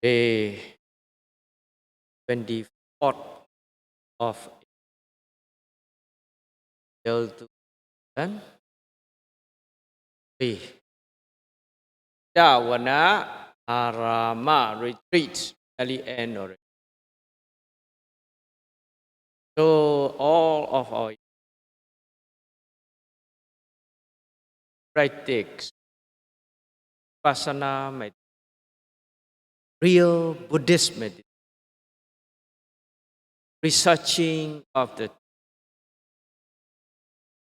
Day 24th of April 2003. Dawana Arama retreat nearly end already. So all of our practice, Vipassana meditation, real Buddhist meditation, researching of the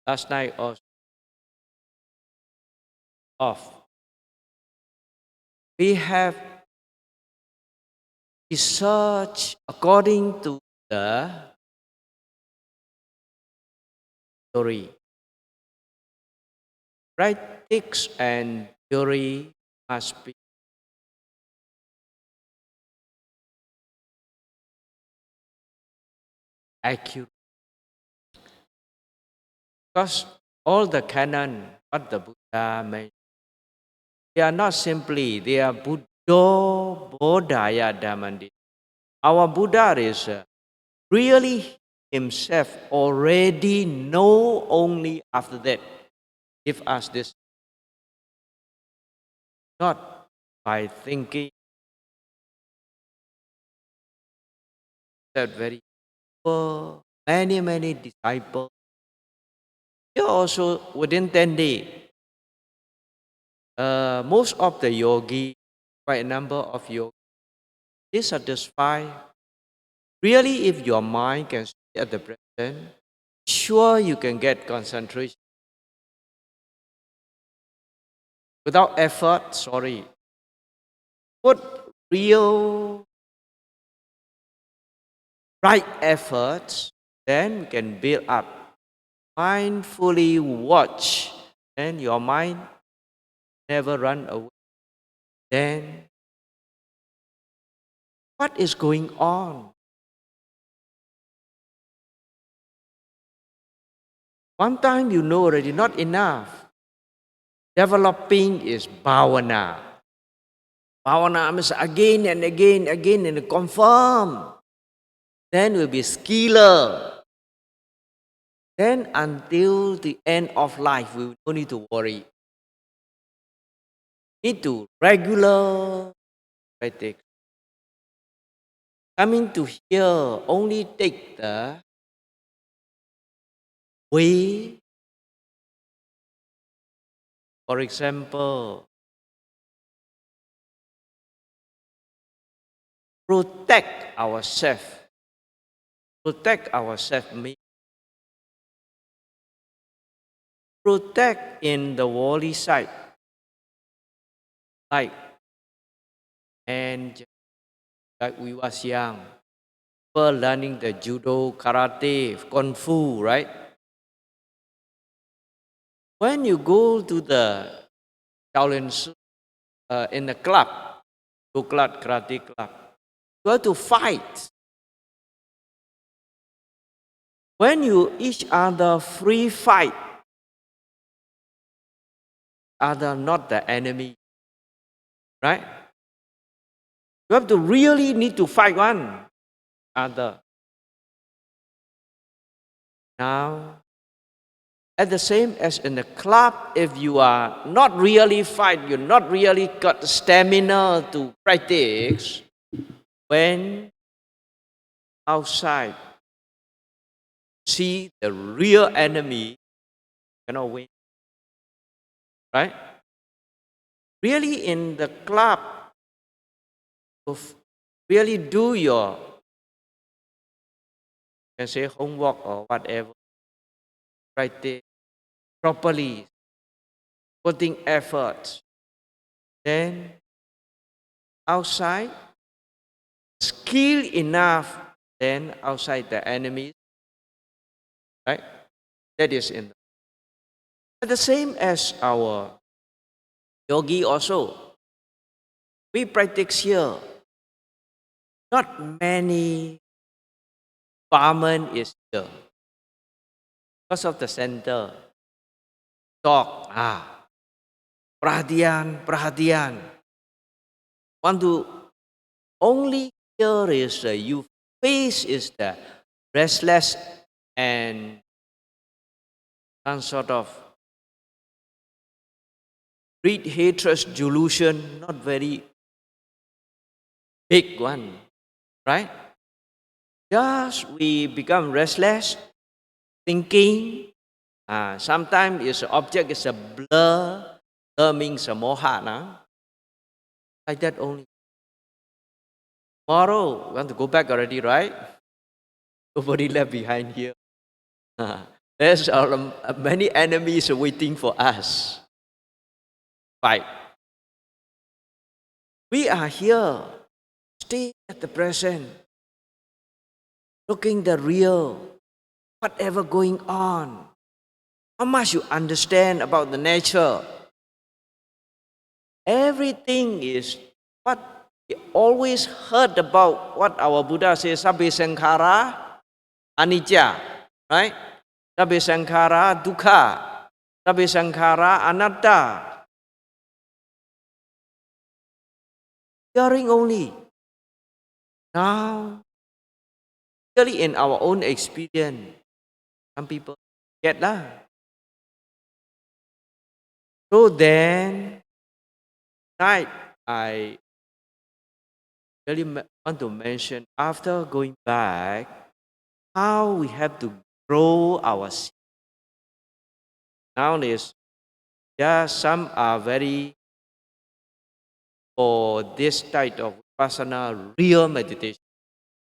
last night also off. We have research according to the theory. Practice and theory must be accurate. Because all the canon, what the Buddha mentioned, they are not simply, they are Buddha Bodhaya Dhammandi. Our Buddha is really himself already know only after that. Give us this, not by thinking that very poor, many disciples. Here also within 10 days, most of the yogi, quite a number of yogis, dissatisfied. Really, if your mind can stay at the present, sure you can get concentration. Without effort, sorry. Put real right efforts, then we can build up. Mindfully watch, then your mind never run away. Then what is going on? One time you know already, not enough. Developing is bhavana. Bhavana means again and again and confirm. Then will be skiller. Then until the end of life, we don't need to worry. Need to regular practice. Coming to here only take the way. For example, protect ourselves. Protect ourselves means protect in the worldly side. Like, and like we was young, we're learning the judo, karate, kung fu, right? When you go to the Shaolin in the club, karate club, you have to fight. When you each other free fight, other not the enemy, right? You have to really need to fight one other. Now, at the same as in the club, if you are not really fight, you're not really got the stamina to practice, when outside see the real enemy, cannot win. Right? Really in the club, really do your, can say homework or whatever, practice properly, putting effort. Then outside, skill enough, then outside the enemies, right? That is in. But the same as our yogi also, we practice here. Not many farmers is here because of the center. Talk, perhatian. Want to Only here is you face is the restless and some sort of greed, hatred, delusion, not very big one, right? Just we become restless, thinking. Sometimes its object is a blur. Blur means a moha now. Like that only. Tomorrow, we want to go back already, right? Nobody left behind here. There's many enemies waiting for us. Fight. We are here. Stay at the present. Looking the real. Whatever going on. How much you understand about the nature. Everything is what we always heard about what our Buddha says, Sabbe Sankhara, Anicca, right? Sabbe Sankhara, Dukkha. Sabbe Sankhara, Anatta. Hearing only. Now, really in our own experience, some people get that. So then, tonight I really want to mention after going back, how we have to grow our seed. Nowadays, some are very for this type of vipassana real meditation,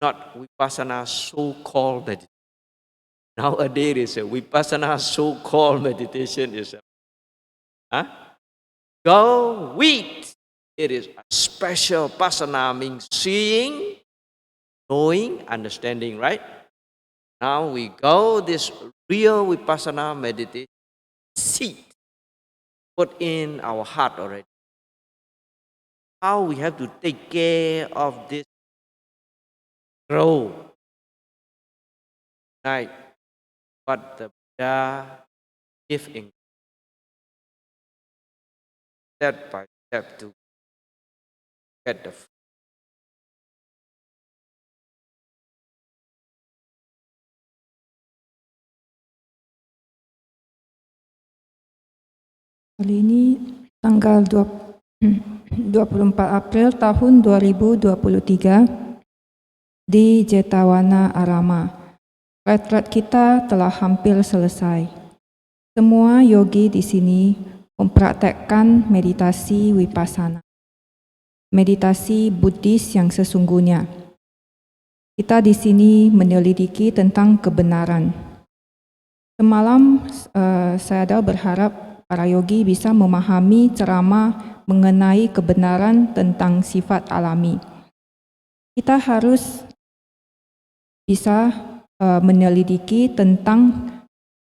not vipassana so-called meditation. Nowadays, vipassana so-called meditation is go with. It is a special vipassana, means seeing, knowing, understanding, right? Now we go this real vipassana meditation seed put in our heart already. How we have to take care of this growth. Like what the Buddha gave in step by step to get the Kali ini tanggal 24 April tahun 2023 di Jetawana Arama. Retret kita telah hampir selesai. Semua yogi di sini mempraktekkan meditasi vipassana. Meditasi Buddhis yang sesungguhnya. Kita di sini menyelidiki tentang kebenaran. Semalam saya berharap para yogi bisa memahami ceramah mengenai kebenaran tentang sifat alami. Kita harus bisa menyelidiki tentang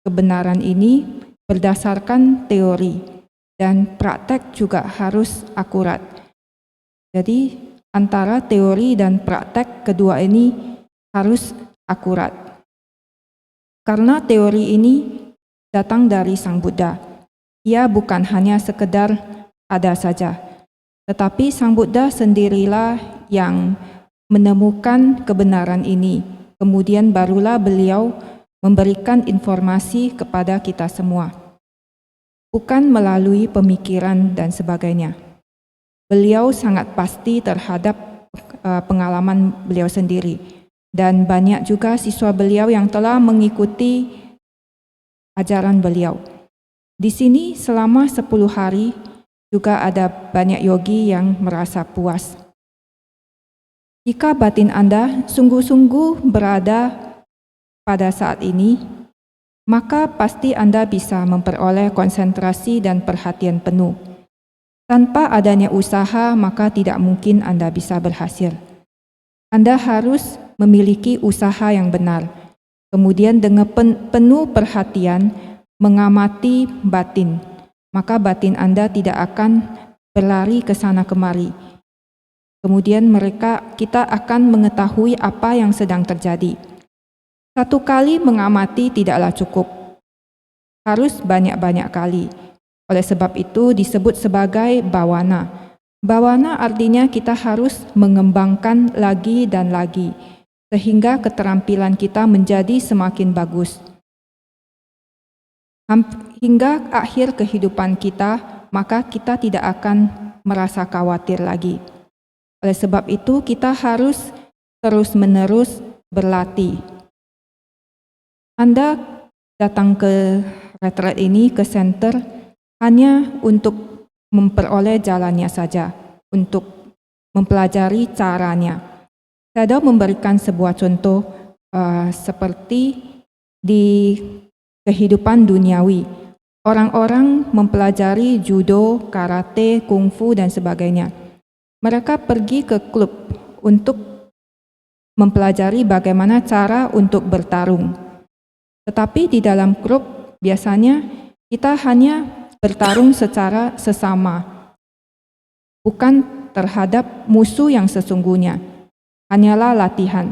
kebenaran ini berdasarkan teori dan praktek juga harus akurat. Jadi antara teori dan praktek kedua ini harus akurat. Karena teori ini datang dari Sang Buddha. Ia bukan hanya sekedar ada saja, tetapi Sang Buddha sendirilah yang menemukan kebenaran ini. Kemudian barulah beliau memberikan informasi kepada kita semua. Bukan melalui pemikiran dan sebagainya. Beliau sangat pasti terhadap pengalaman beliau sendiri. Dan banyak juga siswa beliau yang telah mengikuti ajaran beliau. Di sini selama 10 hari juga ada banyak yogi yang merasa puas. Jika batin Anda sungguh-sungguh berada pada saat ini, maka pasti Anda bisa memperoleh konsentrasi dan perhatian penuh. Tanpa adanya usaha, maka tidak mungkin Anda bisa berhasil. Anda harus memiliki usaha yang benar, kemudian dengan penuh perhatian mengamati batin, maka batin Anda tidak akan berlari ke sana kemari. Kemudian kita akan mengetahui apa yang sedang terjadi. Satu kali mengamati tidaklah cukup, harus banyak-banyak kali. Oleh sebab itu disebut sebagai bawana. Bawana artinya kita harus mengembangkan lagi dan lagi, sehingga keterampilan kita menjadi semakin bagus. Hingga akhir kehidupan kita, maka kita tidak akan merasa khawatir lagi. Oleh sebab itu, kita harus terus-menerus berlatih. Anda datang ke retreat ini, ke center, hanya untuk memperoleh jalannya saja, untuk mempelajari caranya. Saya dah memberikan sebuah contoh seperti di kehidupan duniawi. Orang-orang mempelajari judo, karate, kungfu, dan sebagainya. Mereka pergi ke klub untuk mempelajari bagaimana cara untuk bertarung. Tetapi di dalam klub biasanya kita hanya bertarung secara sesama, bukan terhadap musuh yang sesungguhnya, hanyalah latihan.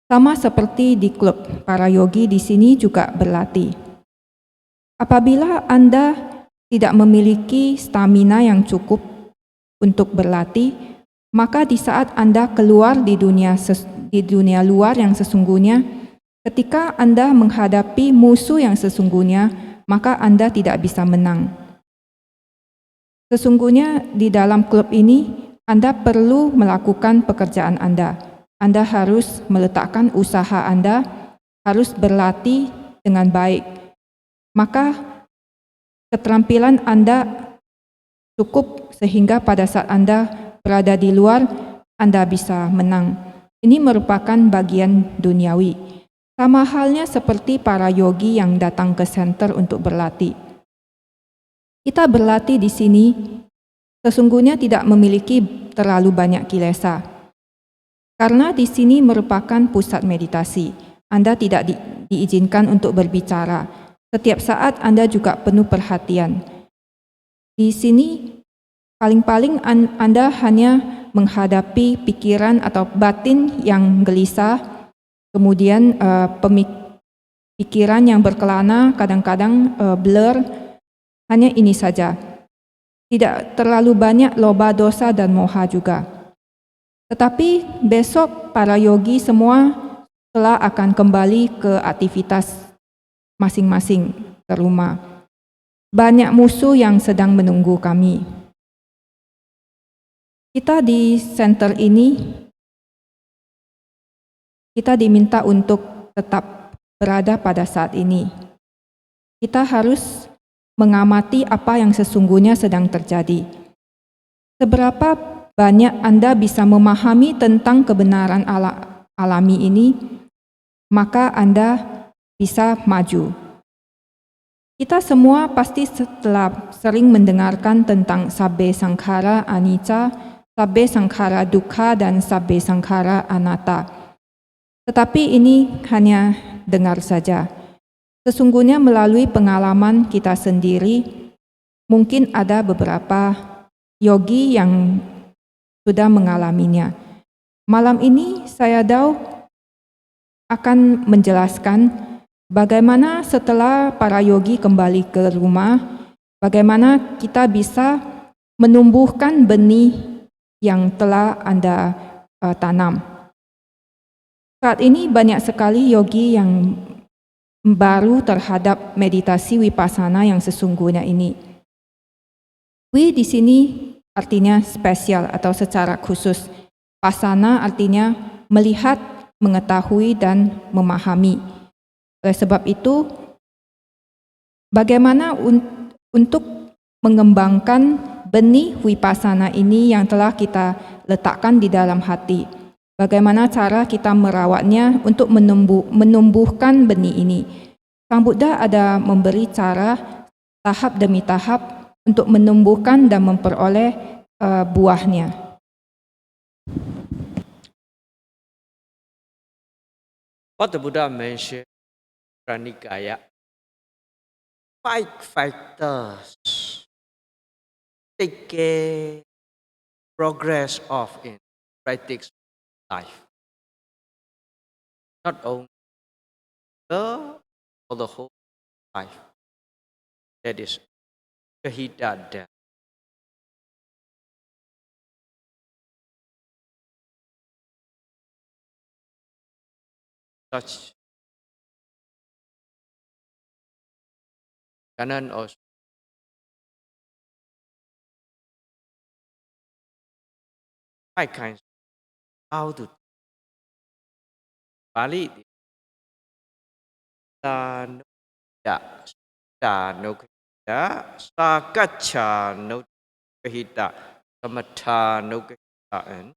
Sama seperti di klub, para yogi di sini juga berlatih. Apabila Anda tidak memiliki stamina yang cukup untuk berlatih, maka di saat Anda keluar di dunia luar yang sesungguhnya, ketika Anda menghadapi musuh yang sesungguhnya, maka Anda tidak bisa menang. Sesungguhnya di dalam klub ini, Anda perlu melakukan pekerjaan Anda. Anda harus meletakkan usaha Anda, harus berlatih dengan baik. Maka keterampilan Anda cukup sehingga pada saat Anda berada di luar, Anda bisa menang. Ini merupakan bagian duniawi. Sama halnya seperti para yogi yang datang ke center untuk berlatih. Kita berlatih di sini sesungguhnya tidak memiliki terlalu banyak kilesa. Karena di sini merupakan pusat meditasi. Anda tidak diizinkan untuk berbicara. Setiap saat Anda juga penuh perhatian. Di sini paling-paling Anda hanya menghadapi pikiran atau batin yang gelisah, kemudian pikiran yang berkelana, kadang-kadang blur, hanya ini saja. Tidak terlalu banyak loba, dosa, dan moha juga. Tetapi besok para yogi semua telah akan kembali ke aktivitas masing-masing ke rumah. Banyak musuh yang sedang menunggu kami. Kita di center ini, kita diminta untuk tetap berada pada saat ini. Kita harus mengamati apa yang sesungguhnya sedang terjadi. Seberapa banyak Anda bisa memahami tentang kebenaran alami ini, maka Anda bisa maju. Kita semua pasti setelah sering mendengarkan tentang sabbe sankhara anicca, sabbe sankhara dukkha, dan sabbe sankhara anatta. Tetapi ini hanya dengar saja. Sesungguhnya melalui pengalaman kita sendiri, mungkin ada beberapa yogi yang sudah mengalaminya. Malam ini saya akan menjelaskan bagaimana setelah para yogi kembali ke rumah, bagaimana kita bisa menumbuhkan benih yang telah Anda tanam. Saat ini banyak sekali yogi yang baru terhadap meditasi vipassana yang sesungguhnya ini. Di sini artinya spesial atau secara khusus. Pasana artinya melihat, mengetahui, dan memahami. Oleh sebab itu, bagaimana untuk mengembangkan benih vipassana ini yang telah kita letakkan di dalam hati. Bagaimana cara kita merawatnya untuk menumbuhkan benih ini. Sang Buddha ada memberi cara tahap demi tahap untuk menumbuhkan dan memperoleh buahnya. What the Buddha mentioned, Pranikaya, 5 factors take progress of in practice life. Not only for the whole life. That is Shahida death. such. Cho nên also five kinds how to Bali ta no da ta no kahita sakacha no kahita samatha no kahita and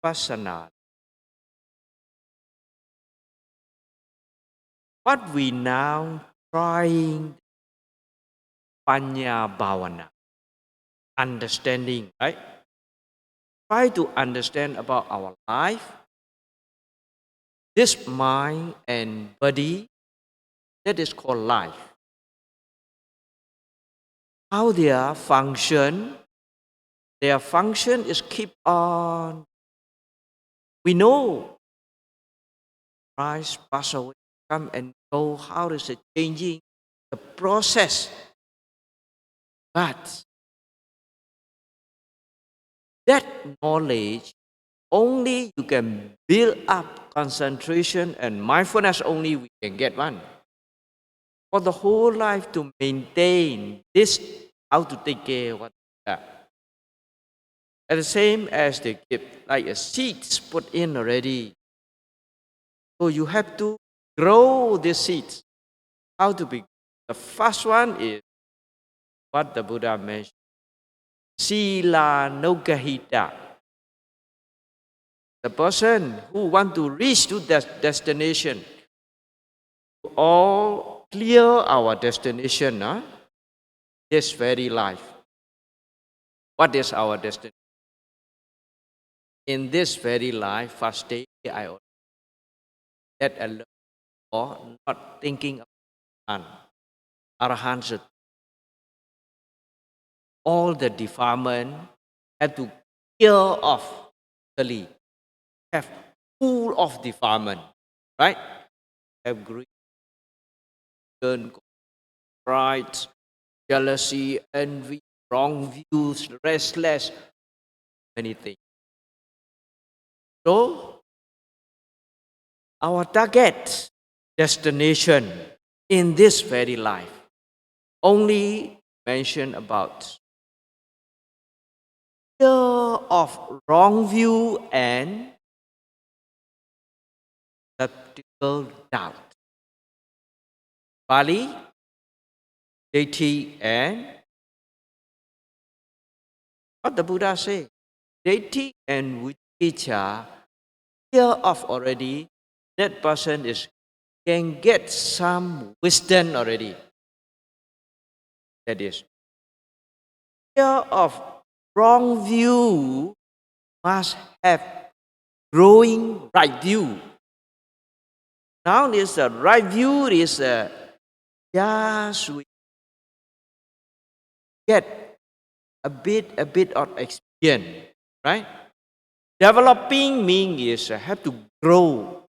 vipassana. What we now trying Panya Bhavana, understanding, right? Try to understand about our life, this mind and body, that is called life. How their function is keep on. We know Christ pass away, come and go, how is it changing the process? But that knowledge only you can build up concentration and mindfulness, only we can get one. For the whole life to maintain this, how to take care of what that. At the same as they keep like a seeds put in already. So you have to grow the seeds. How to be? The first one is what the Buddha mentioned. Sila Nogahita. The person who want to reach to that destination, all clear our destination, this very life. What is our destination? In this very life, first day, I already that alone, or not thinking of Arahants, all the defilement have to clear off totally. Have full of defilement, right? Have greed, pride, jealousy, envy, wrong views, restless, many things. So, our target destination in this very life only mention about fear of wrong view and skeptical doubt. Bali, deity, and what the Buddha say? Deity and viccha, fear of already, that person can get some wisdom already. That is, fear of wrong view must have growing right view. Now is the right view is just we get a bit of experience, right? Developing means is have to grow.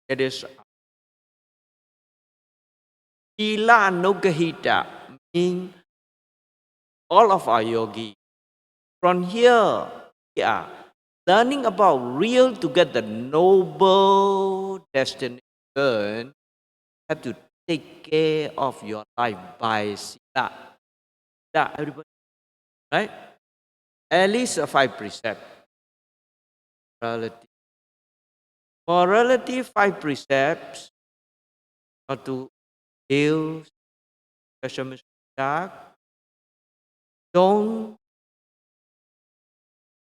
It is Sila Nogahita mean all of our yogi. From here, we are learning about real to get the noble destination. Have to take care of your life by sila. Sila, everybody, right? At least a 5 precept. Morality. Morality 5 precepts. Not to kill, dark. Don't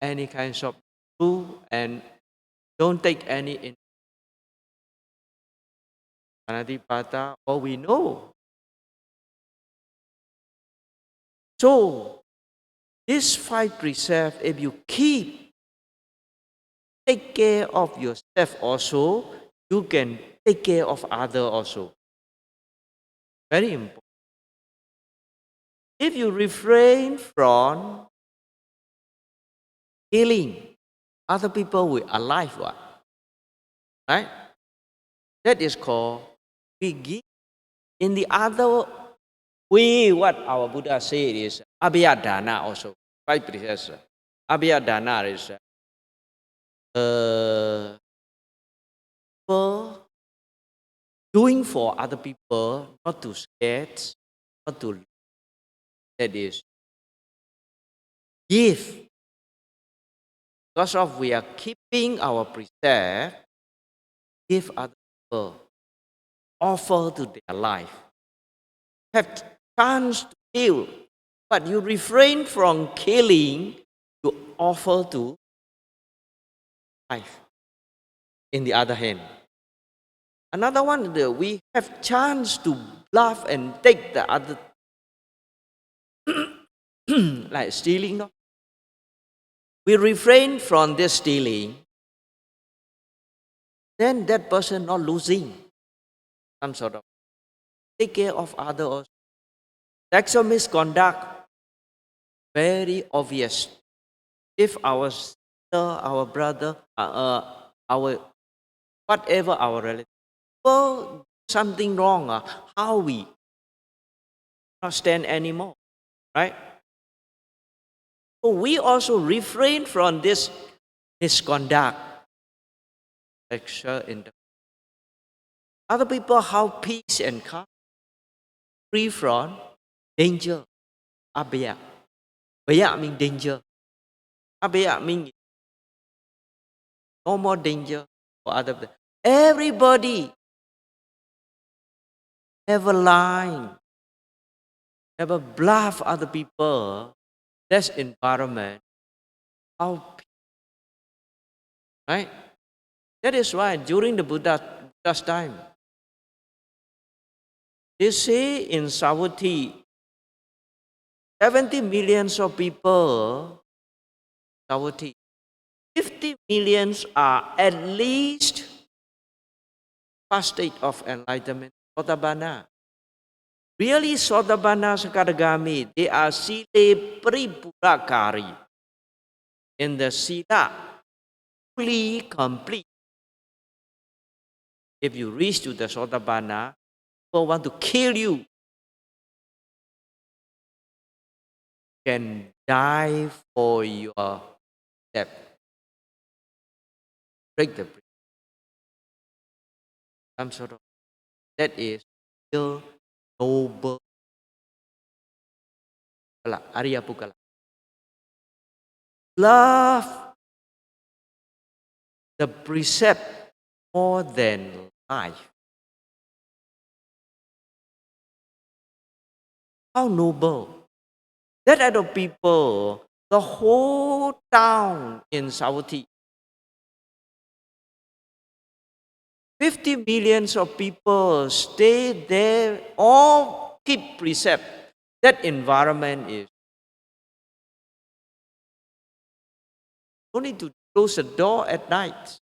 any kinds of food and don't take any Anatipata, all we know. So, this 5 precepts, if you take care of yourself also, you can take care of other also. Very important. If you refrain from killing, other people will alive, what? Right? That is called we give. In the other way, what our Buddha said is abhayadana also. 5 precepts. Abhayadana is people, doing for other people, not to scared, not to, that is, give. Because of we are keeping our precept, give other people, offer to their life. Have chance to kill, but you refrain from killing, you offer to life. In the other hand, another one, we have chance to bluff and take the other, like stealing. No? We refrain from this stealing, then that person not losing some sort of take care of others. Sexual misconduct, very obvious. If our sister, our brother, our whatever our relative, well, something wrong, how we not stand anymore, right? So we also refrain from this misconduct, sexual intercourse. Other people have peace and calm, free from danger. Abaya. Baya means danger. Abaya means no more danger for other people. Everybody never lie, never bluff other people. That's environment. How, right? That is why during the Buddha's time, they say in Savatthi, 70 millions of people, Savatthi, 50 millions are at least past state of enlightenment, Sotabana. Really, Sotabana Sakadagami, they are Sile Paripurakari. In the Sila, fully complete. If you reach to the Sotabana, people want to kill you, can die for your step. Break the bridge. Some sort of, that is still noble. Arya Pukala. Love the precept more than life. How noble. That other people, the whole town in Savatthi, 50 millions of people stay there, all keep precept. That environment is no need to close the door at night.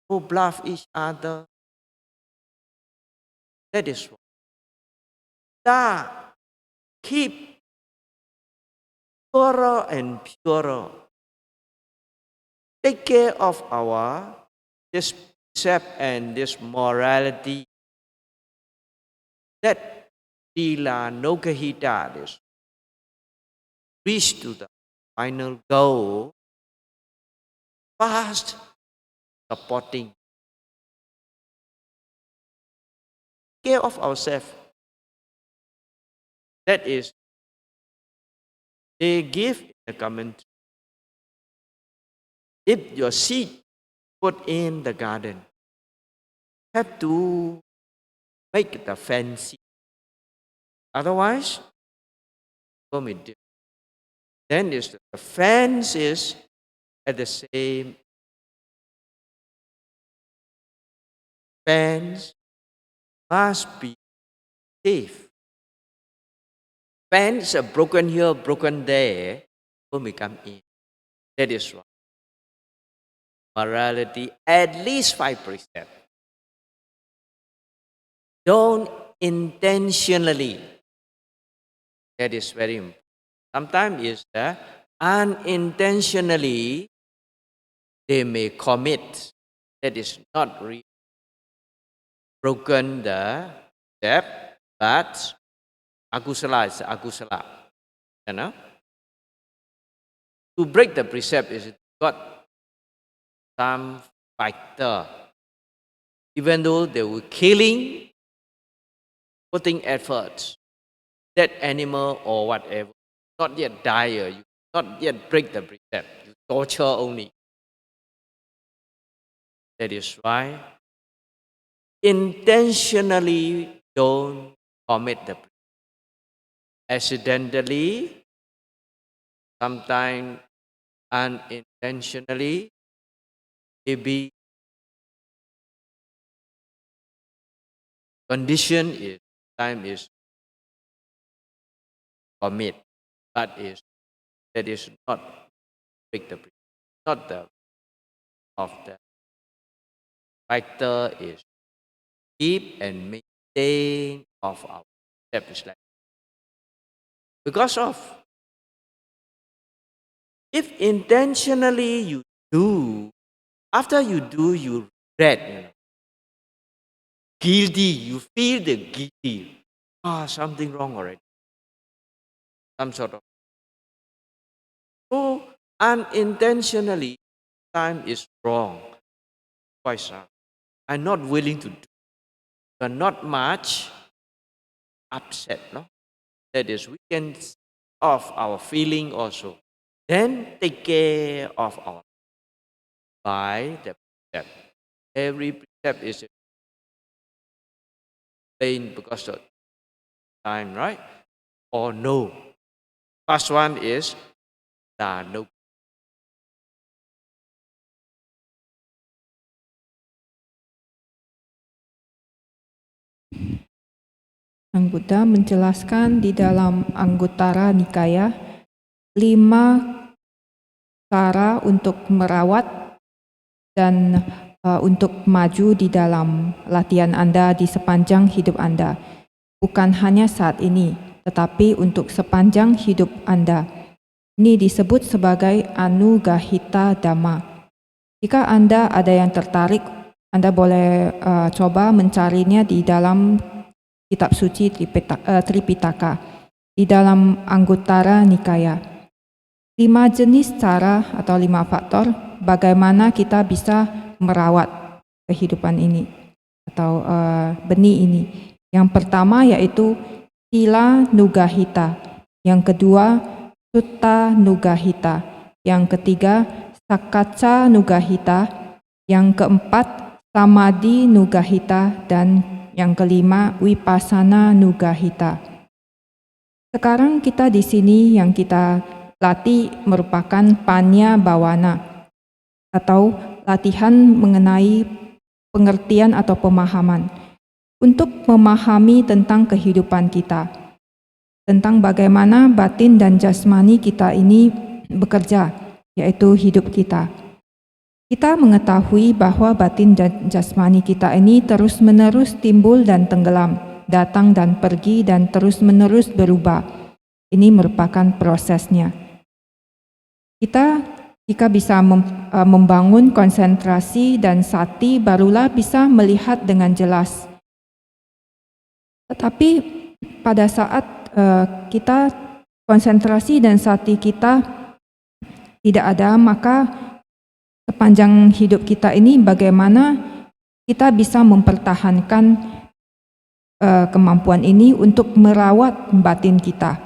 Go bluff each other. That is what. That keep purer and purer. Take care of our this precept and this morality. That Sila Nokahita, this reach to the final goal, fast supporting. Care of ourselves. That is, they give in the commentary. If your seed put in the garden, have to make the fancy. Otherwise, then is the fence is at the same fence must be safe. Fence are broken here, broken there, will become in. That is why morality, at least 5 precepts. Don't intentionally. That is very important. Sometimes is that unintentionally they may commit. That is not really broken the step, but akusala is akusala. You know? To break the precept is got some fighter. Even though they were killing, putting efforts, that animal or whatever, not yet die, you not yet break the precept, you torture only. That is why intentionally don't commit the precept. Accidentally, sometimes unintentionally, maybe condition is time is commit, but that is not break the precept. Not the of the factor is keep and maintain of our precept. Like because of if intentionally you do, after you do, you regret, guilty, you feel the guilty. Something wrong already. Some sort of. So unintentionally, time is wrong. Twice. I'm not willing to do. But not much upset, no? That is, we can off our feeling also. Then take care of our by the precept. Every precept is plain because of time, right? Or no. First one is no. Sang Buddha menjelaskan di dalam Anguttara Nikaya 5 cara untuk merawat dan untuk maju di dalam latihan Anda di sepanjang hidup Anda. Bukan hanya saat ini, tetapi untuk sepanjang hidup Anda. Ini disebut sebagai Anugahita Dhamma. Jika Anda ada yang tertarik, Anda boleh coba mencarinya di dalam kitab suci Tripitaka, di dalam Anguttara Nikaya. 5 jenis cara atau 5 faktor bagaimana kita bisa merawat kehidupan ini atau benih ini. Yang pertama yaitu Sila Nugahita, yang kedua Sutta Nugahita, yang ketiga Sakkaca Nugahita, yang keempat Samadhi Nugahita, dan yang kelima Vipassana Nugahita. Sekarang kita di sini yang kita latih merupakan Panya Bawana atau latihan mengenai pengertian atau pemahaman untuk memahami tentang kehidupan kita, tentang bagaimana batin dan jasmani kita ini bekerja, yaitu hidup kita. Kita mengetahui bahwa batin dan jasmani kita ini terus-menerus timbul dan tenggelam, datang dan pergi dan terus-menerus berubah. Ini merupakan prosesnya. Kita jika bisa membangun konsentrasi dan sati, barulah bisa melihat dengan jelas. Tetapi pada saat kita konsentrasi dan sati kita tidak ada, maka sepanjang hidup kita ini bagaimana kita bisa mempertahankan kemampuan ini untuk merawat batin kita.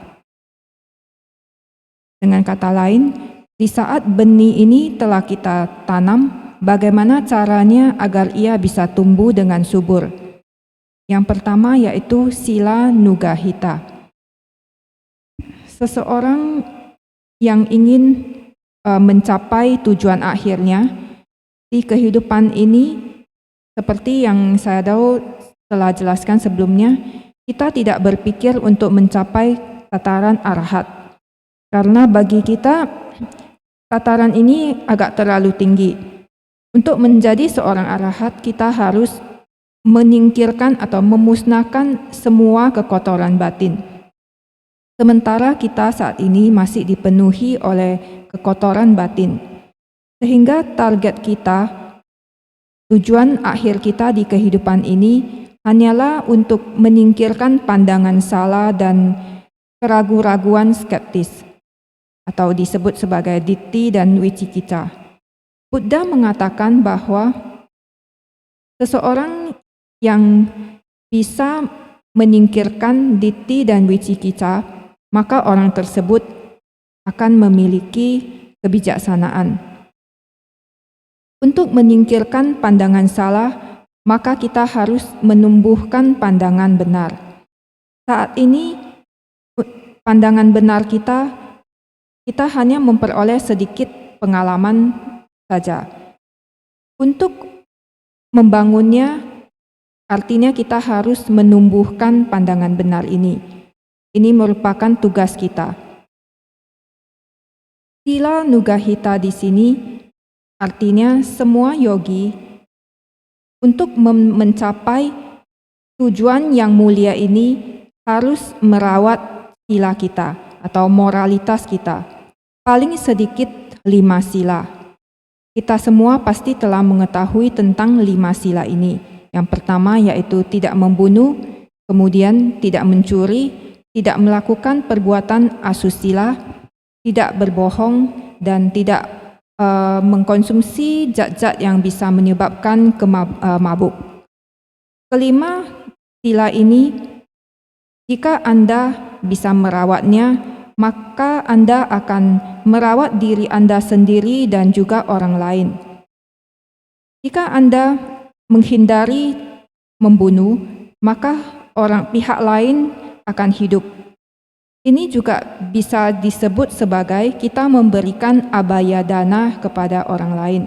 Dengan kata lain, di saat benih ini telah kita tanam, bagaimana caranya agar ia bisa tumbuh dengan subur? Yang pertama yaitu Sila Nugahita. Seseorang yang ingin mencapai tujuan akhirnya di kehidupan ini, seperti yang saya telah jelaskan sebelumnya, kita tidak berpikir untuk mencapai tataran arahat. Karena bagi kita, tataran ini agak terlalu tinggi. Untuk menjadi seorang arahat, kita harus menyingkirkan atau memusnahkan semua kekotoran batin. Sementara kita saat ini masih dipenuhi oleh kekotoran batin. Sehingga target kita, tujuan akhir kita di kehidupan ini hanyalah untuk menyingkirkan pandangan salah dan keraguan-raguan skeptis, atau disebut sebagai ditti dan wicikicca. Buddha mengatakan bahwa seseorang yang bisa menyingkirkan ditthi dan wicikicca, maka orang tersebut akan memiliki kebijaksanaan. Untuk menyingkirkan pandangan salah, maka kita harus menumbuhkan pandangan benar. Saat ini, pandangan benar kita hanya memperoleh sedikit pengalaman saja. Untuk membangunnya, artinya kita harus menumbuhkan pandangan benar ini. Ini merupakan tugas kita. Sila Nugahita di sini artinya semua yogi untuk mencapai tujuan yang mulia ini harus merawat sila kita atau moralitas kita. Paling sedikit 5 sila. Kita semua pasti telah mengetahui tentang 5 sila ini. Yang pertama yaitu tidak membunuh, kemudian tidak mencuri, tidak melakukan perbuatan asusila, tidak berbohong, dan tidak mengkonsumsi zat-zat yang bisa menyebabkan mabuk. Kelima sila ini, jika Anda bisa merawatnya, maka Anda akan merawat diri Anda sendiri dan juga orang lain. Jika Anda menghindari membunuh, maka pihak lain akan hidup. Ini juga bisa disebut sebagai kita memberikan abaya dana kepada orang lain.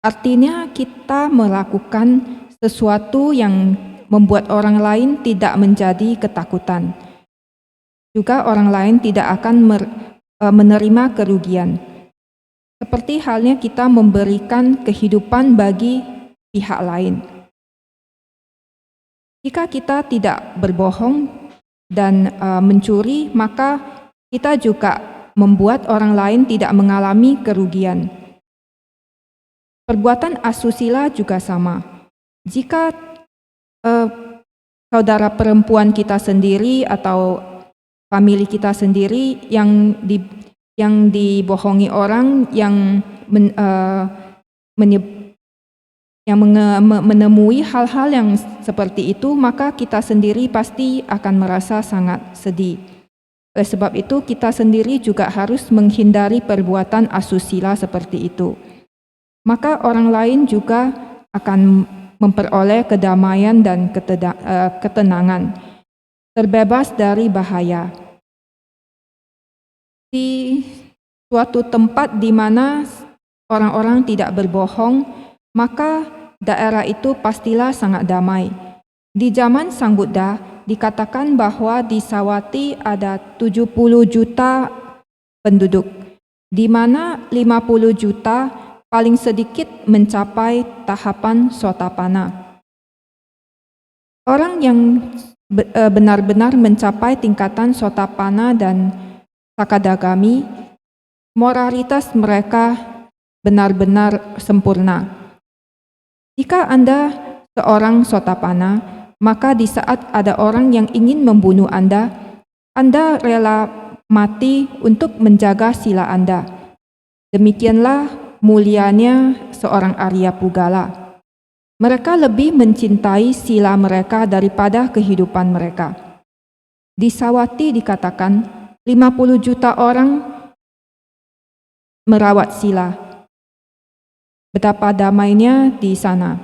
Artinya kita melakukan sesuatu yang membuat orang lain tidak menjadi ketakutan. Juga orang lain tidak akan menerima kerugian. Seperti halnya kita memberikan kehidupan bagi pihak lain. Jika kita tidak berbohong dan mencuri, maka kita juga membuat orang lain tidak mengalami kerugian. Perbuatan asusila juga sama. Jika saudara perempuan kita sendiri atau famili kita sendiri yang dibohongi orang, yang menemui hal-hal yang seperti itu, maka kita sendiri pasti akan merasa sangat sedih. Oleh sebab itu, kita sendiri juga harus menghindari perbuatan asusila seperti itu. Maka orang lain juga akan memperoleh kedamaian dan ketenangan, terbebas dari bahaya. Di suatu tempat di mana orang-orang tidak berbohong, maka daerah itu pastilah sangat damai. Di zaman Sang Buddha dikatakan bahwa di Sawati ada 70 juta penduduk, di mana 50 juta paling sedikit mencapai tahapan Sotapanna. Orang yang benar-benar mencapai tingkatan Sotapanna dan Sakadagami, moralitas mereka benar-benar sempurna. Jika Anda seorang Sotapanna, maka di saat ada orang yang ingin membunuh Anda rela mati untuk menjaga sila Anda. Demikianlah mulianya seorang Arya Pugala. Mereka lebih mencintai sila mereka daripada kehidupan mereka. Di Sawati dikatakan 50 juta orang merawat sila. Betapa damainya di sana.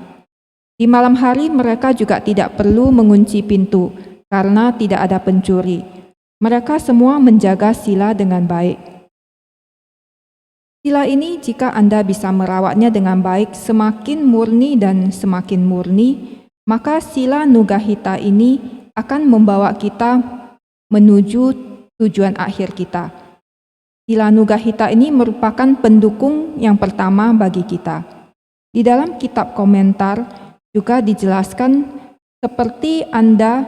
Di malam hari mereka juga tidak perlu mengunci pintu karena tidak ada pencuri. Mereka semua menjaga sila dengan baik. Sila ini jika Anda bisa merawatnya dengan baik, semakin murni dan semakin murni, maka sila Nugahita ini akan membawa kita menuju tujuan akhir kita. Sila Nugahita ini merupakan pendukung yang pertama bagi kita. Di dalam kitab komentar juga dijelaskan seperti Anda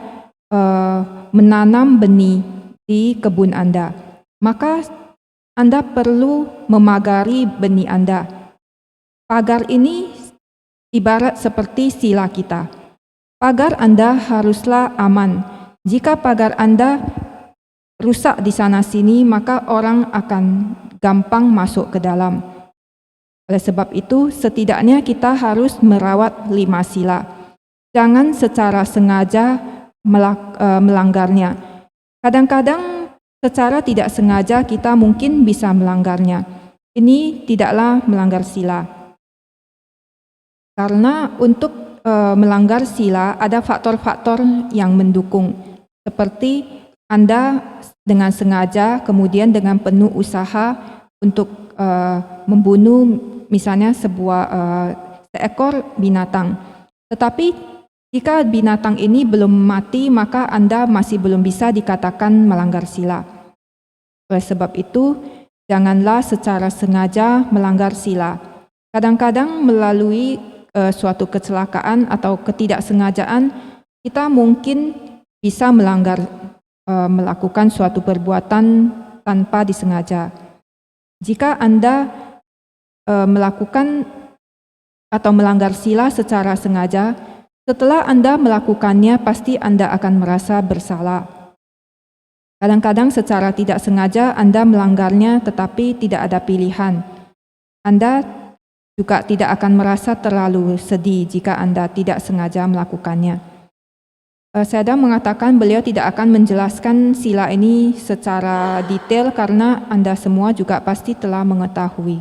menanam benih di kebun Anda, maka Anda perlu memagari benih Anda. Pagar ini ibarat seperti sila kita. Pagar Anda haruslah aman. Jika pagar Anda rusak di sana-sini, maka orang akan gampang masuk ke dalam. Oleh sebab itu, setidaknya kita harus merawat 5 sila. Jangan secara sengaja melanggarnya. Kadang-kadang secara tidak sengaja kita mungkin bisa melanggarnya. Ini tidaklah melanggar sila. Karena untuk melanggar sila ada faktor-faktor yang mendukung. Seperti Anda dengan sengaja, kemudian dengan penuh usaha untuk membunuh misalnya seekor binatang. Tetapi jika binatang ini belum mati, maka Anda masih belum bisa dikatakan melanggar sila. Oleh sebab itu, janganlah secara sengaja melanggar sila. Kadang-kadang melalui suatu kecelakaan atau ketidaksengajaan, kita mungkin bisa melakukan suatu perbuatan tanpa disengaja. Jika Anda melakukan atau melanggar sila secara sengaja, setelah Anda melakukannya, pasti Anda akan merasa bersalah. Kadang-kadang secara tidak sengaja Anda melanggarnya, tetapi tidak ada pilihan. Anda juga tidak akan merasa terlalu sedih jika Anda tidak sengaja melakukannya. Saya mengatakan beliau tidak akan menjelaskan sila ini secara detail karena Anda semua juga pasti telah mengetahui.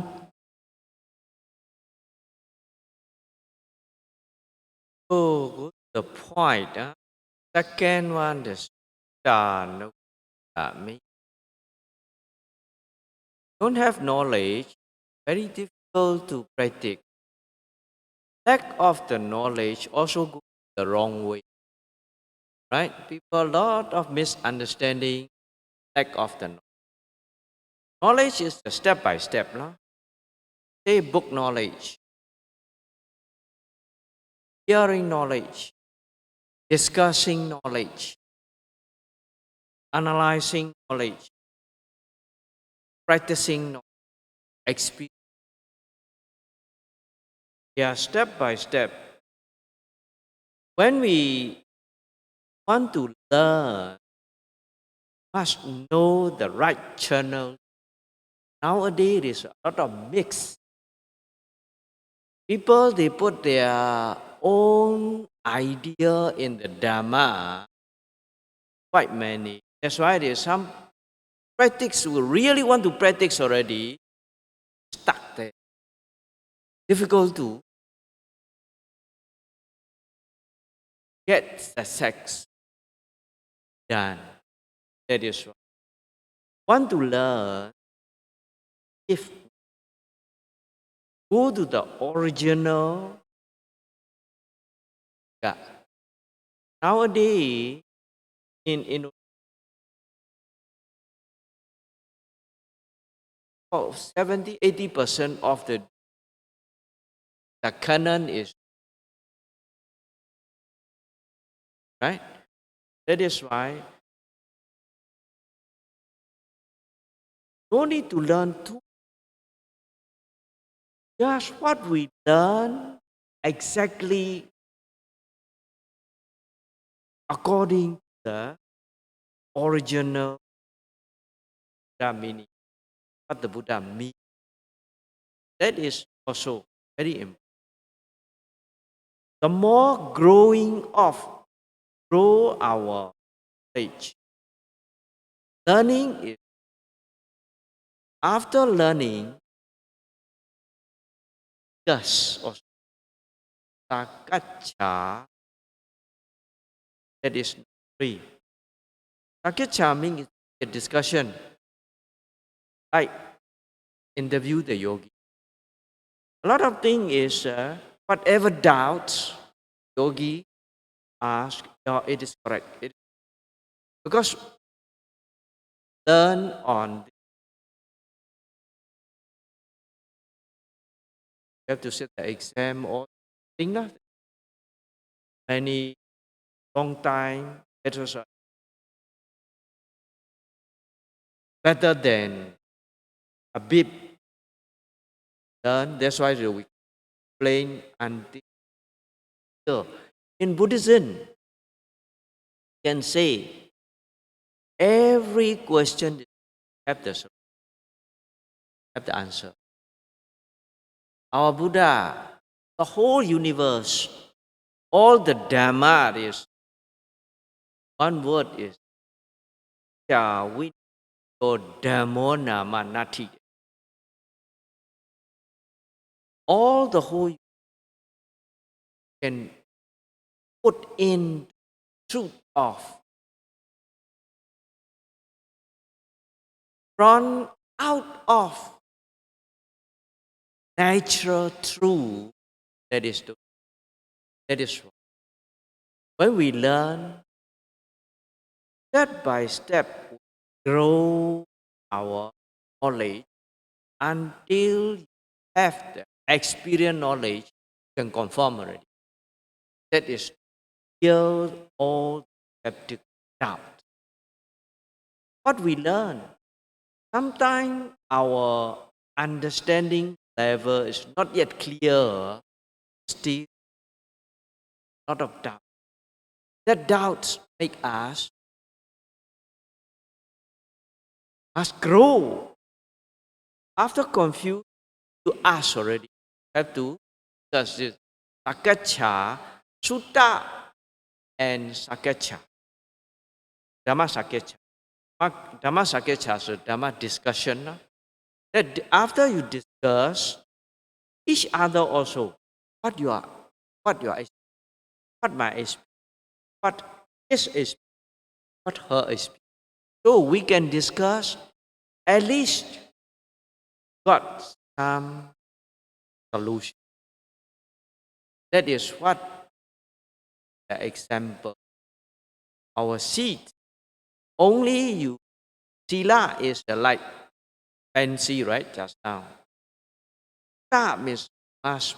Oh, good. The point. Second one, the star. Don't have knowledge, very difficult to practice. Lack of the knowledge also goes the wrong way. Right? People, a lot of misunderstanding, lack of the knowledge. Knowledge is the step by step. Say book knowledge, hearing knowledge, discussing knowledge, analyzing knowledge, practicing knowledge, experience. Yeah, step by step. When we want to learn, must know the right channel. Nowadays, there is a lot of mix. People, they put their own idea in the Dhamma, quite many. That's why there's some practice who really want to practice already, stuck there. Difficult to get the sex done. That is why. Want to learn, if go to the original. Yeah. Nowadays, in 70-80% of the canon is right. That is why no need to learn too. Just what we learn exactly according to the original Buddha meaning, what the Buddha means. That is also very important. The more grow our age. Learning is, after learning, thus or sakacha, that is 3. Sakacha means a discussion, like interview the yogi. A lot of things is whatever doubts yogi ask, it is correct. Because learn on. You have to sit the exam or thing lah. Many long time. That was better than a bit learn. That's why we explain until. So in Buddhism, you can say every question have the answer. our Buddha, the whole universe, all the Dhamma is, one word is, Chavito Dhammo Nama Nati. All the whole can put in truth of run out of natural truth. That is wrong. When we learn step by step, we grow our knowledge until you have the experience knowledge, you can confirm already. That is kill all skeptical doubt. What we learn, sometimes our understanding level is not yet clear, still a lot of doubt. That doubts make us must grow. After confused, you ask already. Have to does this Sakacha, Sutta and Sakacha. Dhamma Sakacha. Dhamma Sakacha is a Dhamma discussion. That after you discuss each other also, what my experience, what his experience, what her experience. So we can discuss, at least got some solution. That is what the example. Our seed, only you, sila is the light, fancy, right, just now. Ta means must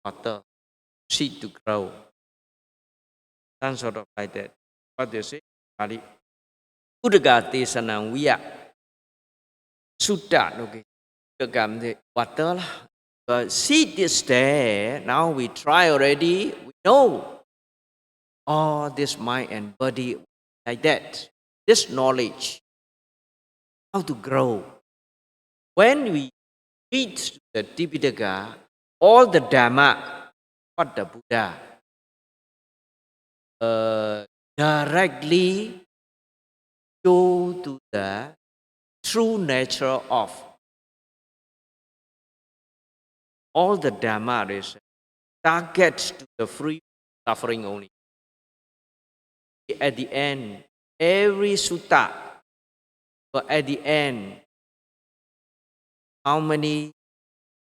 water, seed to grow. Some sort of like that. What do you say? Udagati sanang wiya. Sutta, okay. Udagam the water lah. But seed is there. Now we try already. We know all this mind and body like that. This knowledge, how to grow. When we read the Tipitaka, all the Dhamma, what the Buddha directly show to the true nature of all the Dhamma is targets to the free suffering only. At the end, every sutta, but at the end, how many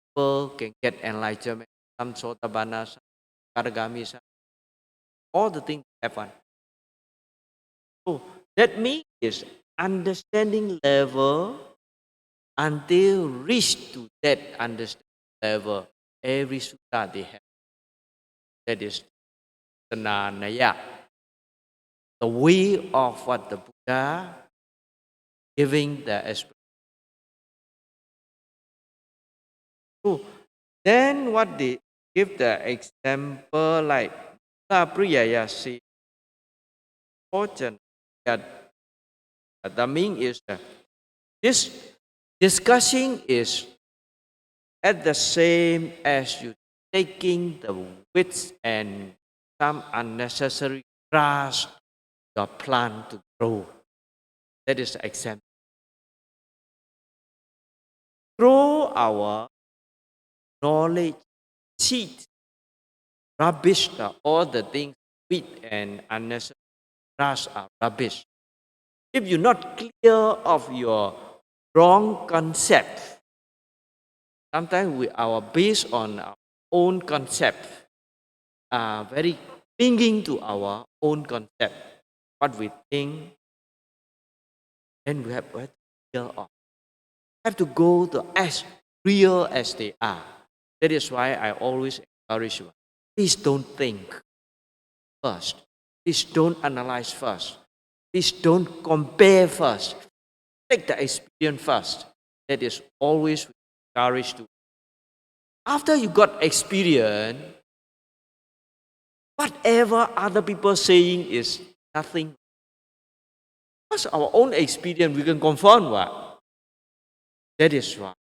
people can get enlightenment? Some Sotabana, some Karagami, some, all the things happen. So that means is understanding level until reach to that understanding level. Every sutta they have. That is Sananaya. The way of what the Buddha giving the explanation. So then what they give the example like Priyaya say, fortune that the meaning is that this discussing is at the same as you taking the weeds and some unnecessary grass your plant to grow. That is the example. Grow our knowledge, seed, rubbish, all the things, weed and unnecessary grass are rubbish. If you're not clear of your wrong concept, sometimes we are based on our own concept, very clinging to our own concept, what we think, then we have to clear off. Have to go to as real as they are. That is why I always encourage you. Please don't think first. Please don't analyze first. Please don't compare first. Take the experience first. That is always encouraged to. After you got experience, whatever other people saying is nothing. Because our own experience, we can confirm what. That is why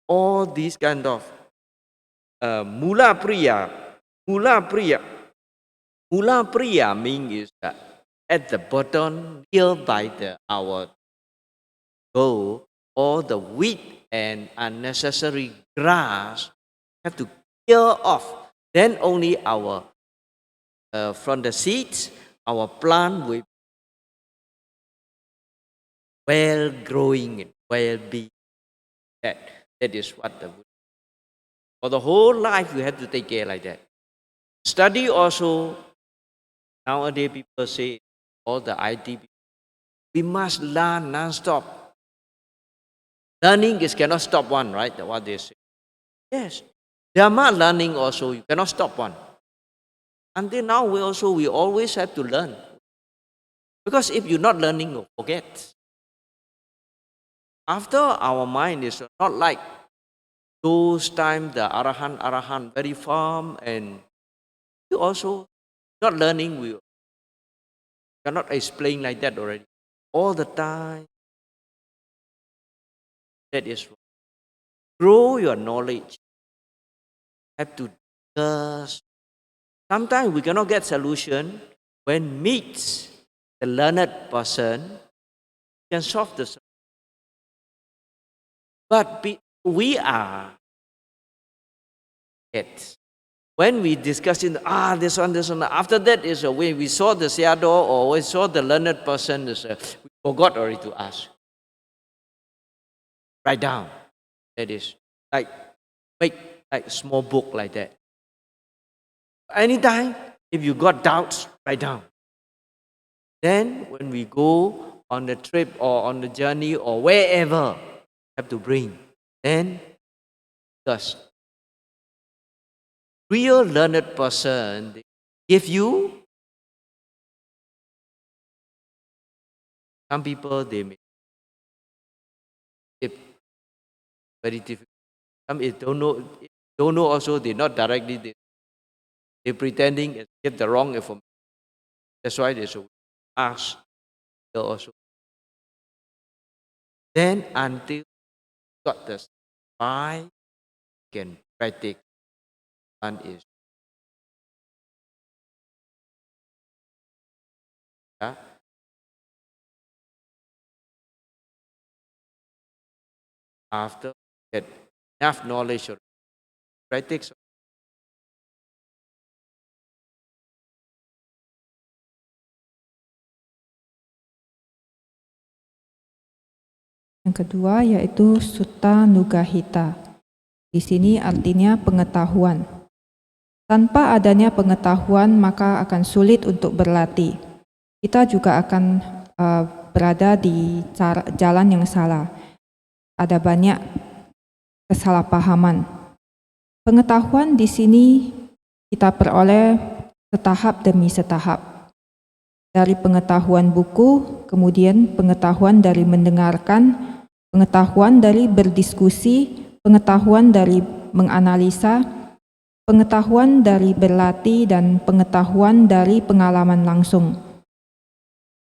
all these kind of Mula Priya. Mula Priya. Mula Priya means is that at the bottom, nearby our goal, all the weed and unnecessary grass have to clear off. Then only from the seeds, our plant will well growing and well being. That is what for the whole life you have to take care like that. Study also. Nowadays people say all the IT people, we must learn non-stop. Learning is cannot stop one, right? What they say. Yes. Dharma learning also, you cannot stop one. Until now we always have to learn. Because if you're not learning, you forget. After our mind is not like those times the Arahant very firm, and we also not learning, we cannot explain like that already. All the time. That is wrong. Grow your knowledge. Have to discuss. Sometimes we cannot get solution. When meets the learned person, can solve the solution. But we are it. When we discussing this one, after that is when we saw the sayadaw or we saw the learned person, we forgot already to ask. Write down. That is like make like small book like that. Anytime if you got doubts, write down. Then when we go on the trip or on the journey or wherever, have to bring. Then thus real learned person, they give you. Some people they make it very difficult. Some is don't know also they not directly they pretending and give the wrong information. That's why they should ask also. Then until got the spy can practice. One is after get enough knowledge or practice. Yang kedua yaitu Sutta Nugahita. Di sini artinya pengetahuan. Tanpa adanya pengetahuan maka akan sulit untuk berlatih. Kita juga akan berada di jalan yang salah. Ada banyak kesalahpahaman. Pengetahuan di sini kita peroleh setahap demi setahap. Dari pengetahuan buku, kemudian pengetahuan dari mendengarkan, pengetahuan dari berdiskusi, pengetahuan dari menganalisa, pengetahuan dari berlatih, dan pengetahuan dari pengalaman langsung.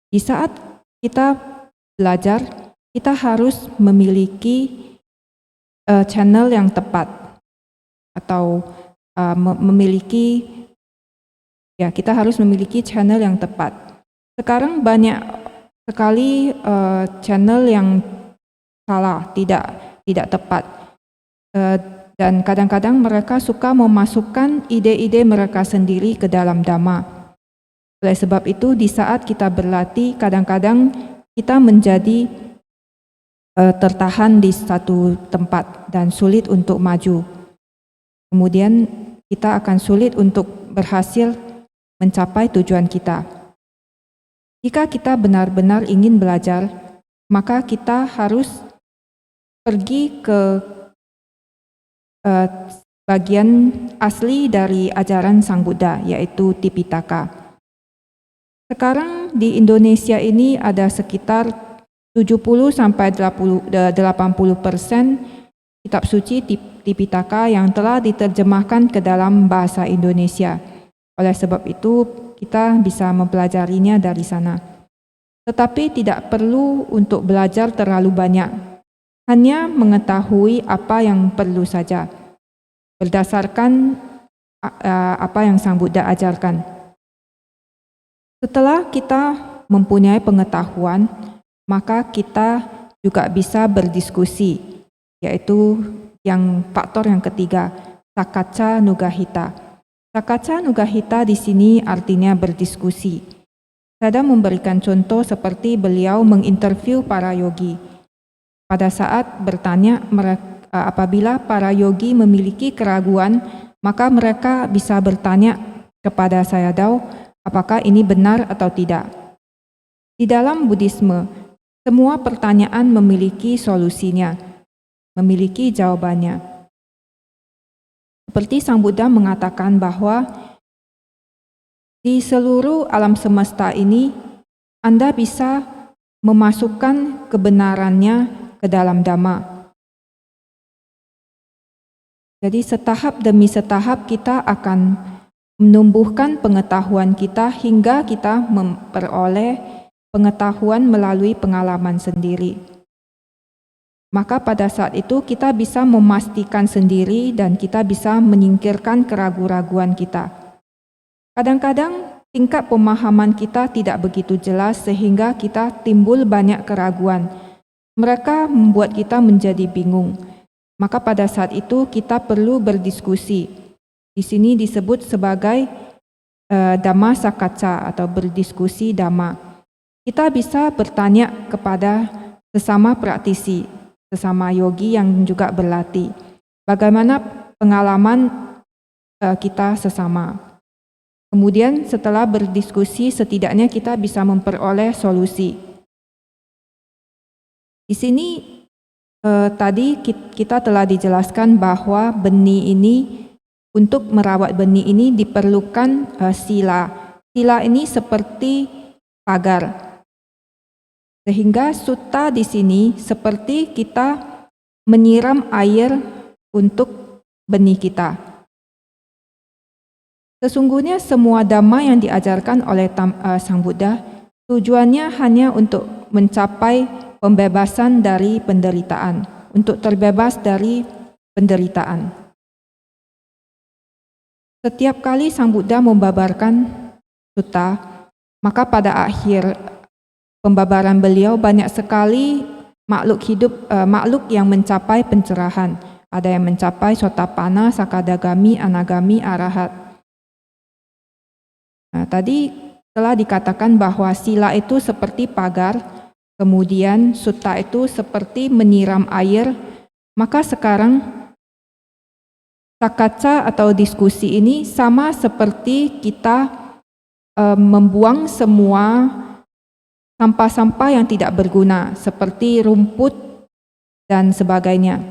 Di saat kita belajar, kita harus memiliki channel yang tepat atau kita harus memiliki channel yang tepat. Sekarang banyak sekali channel yang salah, tidak tepat. Dan kadang-kadang mereka suka memasukkan ide-ide mereka sendiri ke dalam Dhamma. Oleh sebab itu, di saat kita berlatih, kadang-kadang kita menjadi tertahan di satu tempat dan sulit untuk maju. Kemudian kita akan sulit untuk berhasil mencapai tujuan kita. Jika kita benar-benar ingin belajar, maka kita harus pergi ke bagian asli dari ajaran Sang Buddha, yaitu Tipitaka. Sekarang di Indonesia ini ada sekitar 70-80% kitab suci Tipitaka yang telah diterjemahkan ke dalam bahasa Indonesia. Oleh sebab itu, kita bisa mempelajarinya dari sana. Tetapi tidak perlu untuk belajar terlalu banyak. Hanya mengetahui apa yang perlu saja. berdasarkan apa yang Sang Buddha ajarkan. Setelah kita mempunyai pengetahuan, maka kita juga bisa berdiskusi, yaitu faktor yang ketiga, Sakacca Nugahita. Sakacca Nugahita di sini artinya berdiskusi. Saya memberikan contoh seperti beliau menginterview para yogi. Pada saat bertanya, apabila para yogi memiliki keraguan, maka mereka bisa bertanya kepada Sayadaw, apakah ini benar atau tidak. Di dalam Buddhisme, semua pertanyaan memiliki solusinya, memiliki jawabannya. Seperti Sang Buddha mengatakan bahwa di seluruh alam semesta ini, Anda bisa memasukkan kebenarannya ke dalam Dhamma. Jadi setahap demi setahap kita akan menumbuhkan pengetahuan kita hingga kita memperoleh pengetahuan melalui pengalaman sendiri. Maka pada saat itu kita bisa memastikan sendiri dan kita bisa menyingkirkan keraguan-raguan kita. Kadang-kadang tingkat pemahaman kita tidak begitu jelas sehingga kita timbul banyak keraguan. Mereka membuat kita menjadi bingung. Maka pada saat itu kita perlu berdiskusi. Di sini disebut sebagai Dhamma Sakacca atau berdiskusi Dhamma. Kita bisa bertanya kepada sesama praktisi, sesama yogi yang juga berlatih. Bagaimana pengalaman kita sesama. Kemudian setelah berdiskusi setidaknya kita bisa memperoleh solusi. Di sini tadi kita telah dijelaskan bahwa benih ini, untuk merawat benih ini diperlukan sila. Sila ini seperti pagar. Sehingga sutta di sini seperti kita menyiram air untuk benih kita. Sesungguhnya semua dhamma yang diajarkan oleh Sang Buddha tujuannya hanya untuk mencapai pembebasan dari penderitaan, untuk terbebas dari penderitaan. Setiap kali Sang Buddha membabarkan sutta, maka pada akhir pembabaran beliau banyak sekali makhluk yang mencapai pencerahan. Ada yang mencapai Sotapanna, Sakadagami, Anagami, Arahat. Nah, tadi telah dikatakan bahwa sila itu seperti pagar, kemudian sutta itu seperti menyiram air, maka sekarang sakacca atau diskusi ini sama seperti kita membuang semua sampah-sampah yang tidak berguna seperti rumput dan sebagainya,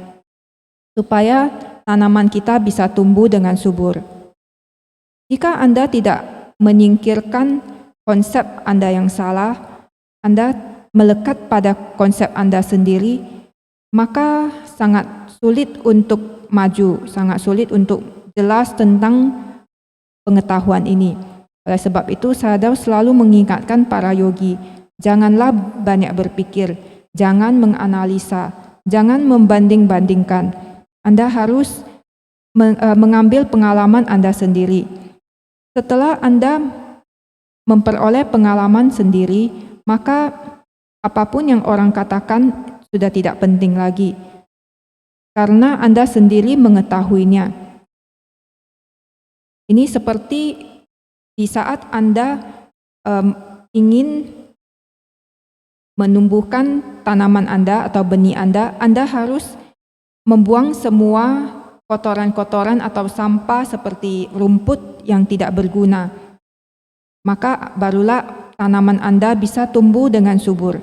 supaya tanaman kita bisa tumbuh dengan subur. Jika Anda tidak menyingkirkan konsep Anda yang salah, Anda melekat pada konsep Anda sendiri, maka sangat sulit untuk maju, sangat sulit untuk jelas tentang pengetahuan ini. Oleh sebab itu, Sayadaw selalu mengingatkan para yogi, janganlah banyak berpikir, jangan menganalisa, jangan membanding-bandingkan. Anda harus mengambil pengalaman Anda sendiri. Setelah Anda memperoleh pengalaman sendiri, maka apapun yang orang katakan sudah tidak penting lagi, karena Anda sendiri mengetahuinya. Ini seperti di saat Anda ingin menumbuhkan tanaman Anda atau benih Anda harus membuang semua kotoran-kotoran atau sampah seperti rumput yang tidak berguna. Maka barulah tanaman Anda bisa tumbuh dengan subur.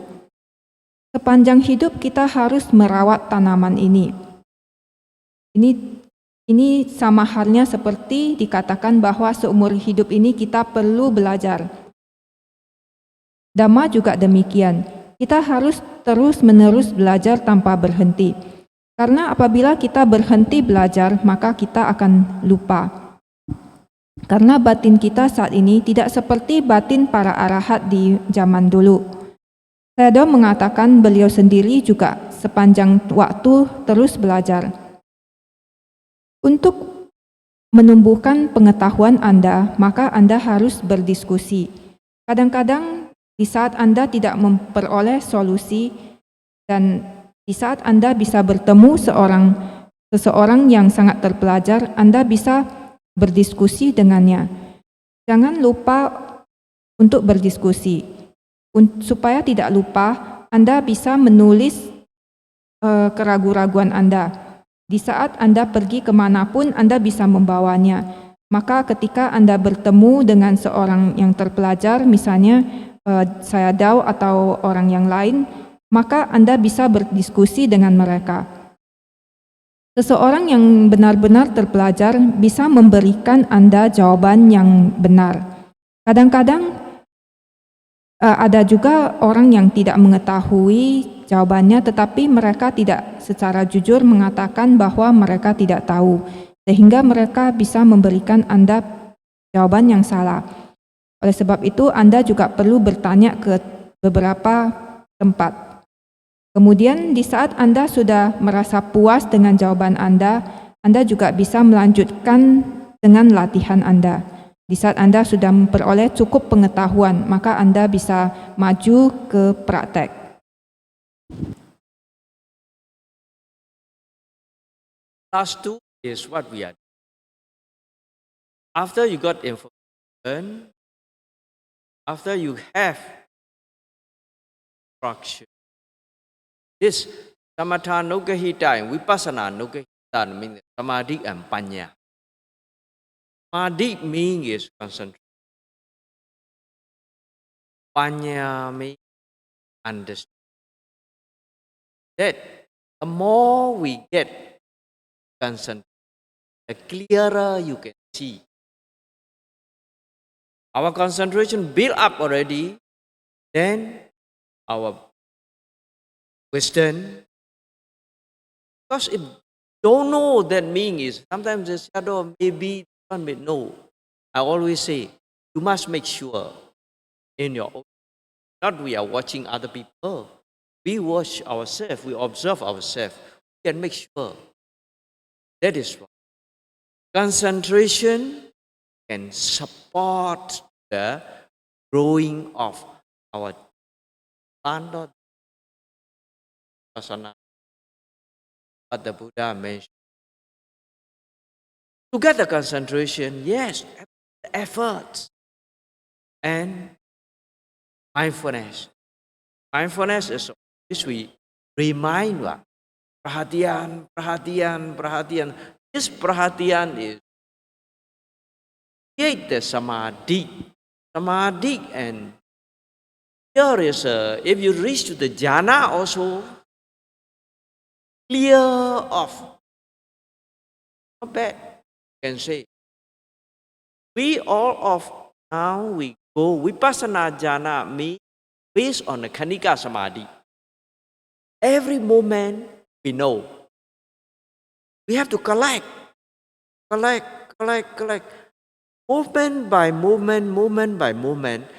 Sepanjang hidup kita harus merawat tanaman ini. Ini sama halnya seperti dikatakan bahwa seumur hidup ini kita perlu belajar. Dhamma juga demikian. Kita harus terus-menerus belajar tanpa berhenti. Karena apabila kita berhenti belajar, maka kita akan lupa. Karena batin kita saat ini tidak seperti batin para arahat di zaman dulu. Sayadaw mengatakan beliau sendiri juga sepanjang waktu terus belajar. Untuk menumbuhkan pengetahuan Anda, maka Anda harus berdiskusi. Kadang-kadang di saat Anda tidak memperoleh solusi dan di saat Anda bisa bertemu seseorang yang sangat terpelajar, Anda bisa berdiskusi dengannya. Jangan lupa untuk berdiskusi. Supaya tidak lupa, Anda bisa menulis keraguan-raguan Anda. Di saat Anda pergi kemanapun, Anda bisa membawanya. Maka ketika Anda bertemu dengan seorang yang terpelajar, misalnya saya Dao atau orang yang lain, maka Anda bisa berdiskusi dengan mereka. Seseorang yang benar-benar terpelajar bisa memberikan Anda jawaban yang benar. Kadang-kadang ada juga orang yang tidak mengetahui jawabannya, tetapi mereka tidak secara jujur mengatakan bahwa mereka tidak tahu, sehingga mereka bisa memberikan Anda jawaban yang salah. Oleh sebab itu, Anda juga perlu bertanya ke beberapa tempat. Kemudian, di saat Anda sudah merasa puas dengan jawaban Anda juga bisa melanjutkan dengan latihan Anda. Di saat Anda sudah memperoleh cukup pengetahuan, maka Anda bisa maju ke praktek. Last two is what we are doing. After you got information, after you have instruction, this samatha nukahita and vipassana nukahita means samadhi and panya. Samadhi means is concentration. Panya means understand. That the more we get concentration, the clearer you can see. Our concentration build up already, then our wisdom, because if don't know, that means is sometimes the shadow maybe one may know. I always say you must make sure in your own. Not we are watching other people. We watch ourselves, we observe ourselves. We can make sure. That is why concentration can support the growing of our plant asana. What the Buddha mentioned. To get the concentration, yes, efforts and mindfulness. Mindfulness is this we remind what? Perhatian, perhatian, perhatian. This perhatian is create the samadhi. Samadhi, and here is if you reach to the jhana also clear off. Not bad, can say. We all of now we go vipassana jhana means based on the Khanika Samadhi. Every moment we know. We have to collect. Movement by movement, movement by movement,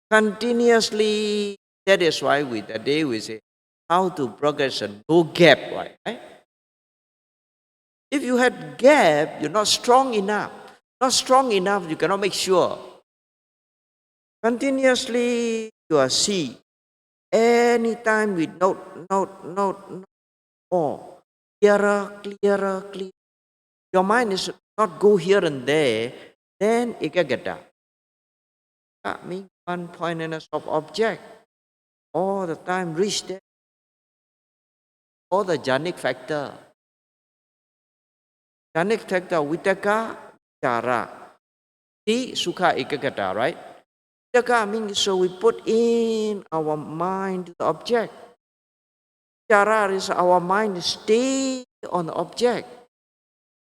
continuously. That is why today we say how to progress and no gap, right? If you had gap, you're not strong enough. Not strong enough, you cannot make sure. Continuously you are see. Anytime we note. Oh, clearer. Your mind is not go here and there, then ikagata. That means one pointedness of object. All the time reach there. All the jhanic factor. Jhanic factor, vitaka, chara. See, sukha ikagata, right? Vitaka means so we put in our mind the object. Chara is our mind stay on the object.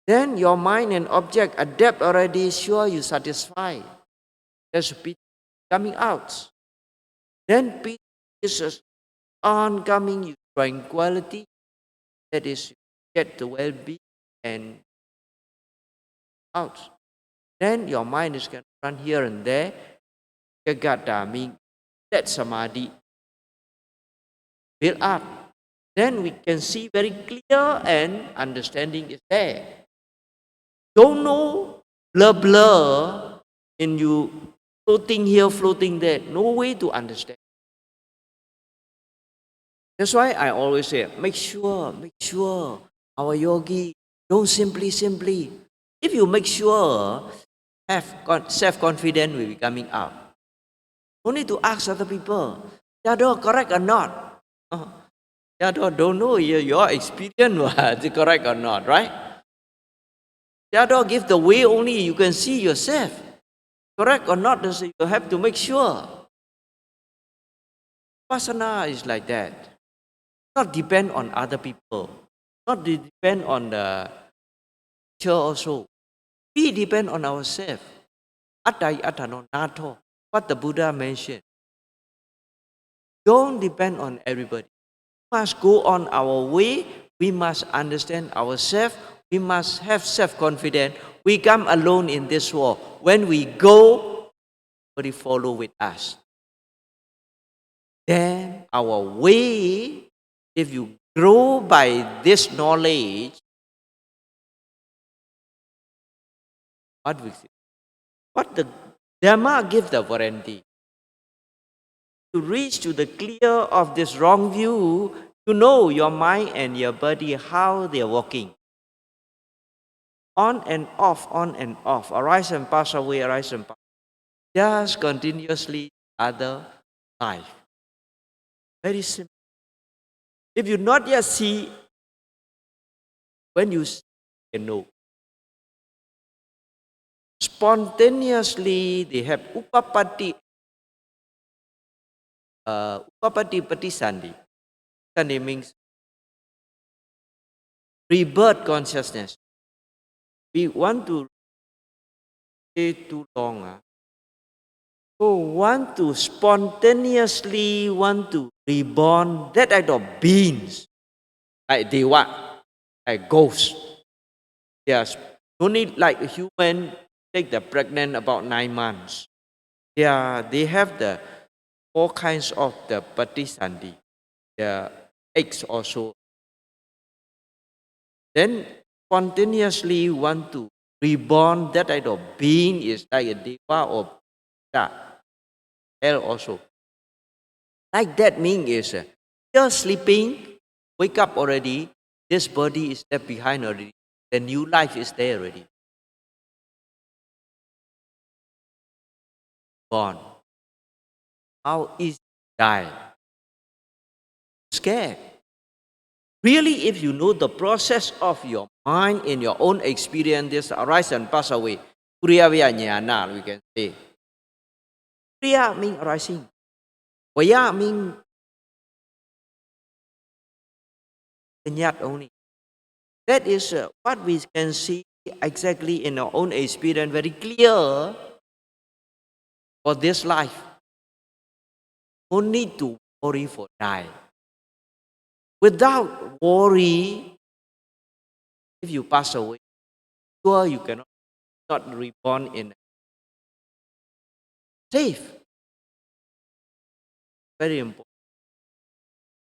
Then your mind and object adapt already, sure you satisfy. There's peace coming out. Then peace is oncoming, you tranquility. That is, you get the well-being and out. Then your mind is going to run here and there. Kagata means that samadhi build up. Then we can see very clear and understanding is there. Don't know, blur, and you floating here, floating there. No way to understand. That's why I always say, make sure our yogi don't simply. If you make sure, self-confidence will be coming out. No need to ask other people, Yado, correct or not? Yado, don't know your experience was correct or not, right? Yado, give the way only you can see yourself. Correct or not, you have to make sure. Pasana is like that. Not depend on other people. Not depend on the teacher also. We depend on ourselves. Attai atano nato. What the Buddha mentioned. Don't depend on everybody. We must go on our way. We must understand ourselves. We must have self-confidence. We come alone in this world. When we go, nobody follow with us. Then our way, if you grow by this knowledge, what the Dhamma give the warranty. To reach to the clear of this wrong view, you know your mind and your body, how they are working. On and off, arise and pass away, arise and pass. Just continuously other life. Very simple. If you not yet see, when you see, you know. Spontaneously, they have upapati patisandi. Sandi means rebirth consciousness. We want to stay too long. So want to spontaneously want to reborn that type of beings, like Dewa, like ghosts. Yes, no need like a human take the pregnant about 9 months. Yeah, they have the all kinds of the patisandi, the eggs also. Then spontaneously want to reborn that type of being is like a Deva or hell also. Like that mean is you're sleeping, wake up already, this body is left behind already. The new life is there already. Born. How easy to die? Scared. Really, if you know the process of your mind in your own experience, this arise and pass away. Kriya Vijnana, we can say. Kriya means arising. Vaya means yet only. That is what we can see exactly in our own experience, very clear for this life. No need to worry for die. Without worry, if you pass away, sure you cannot not reborn in safe. Very important.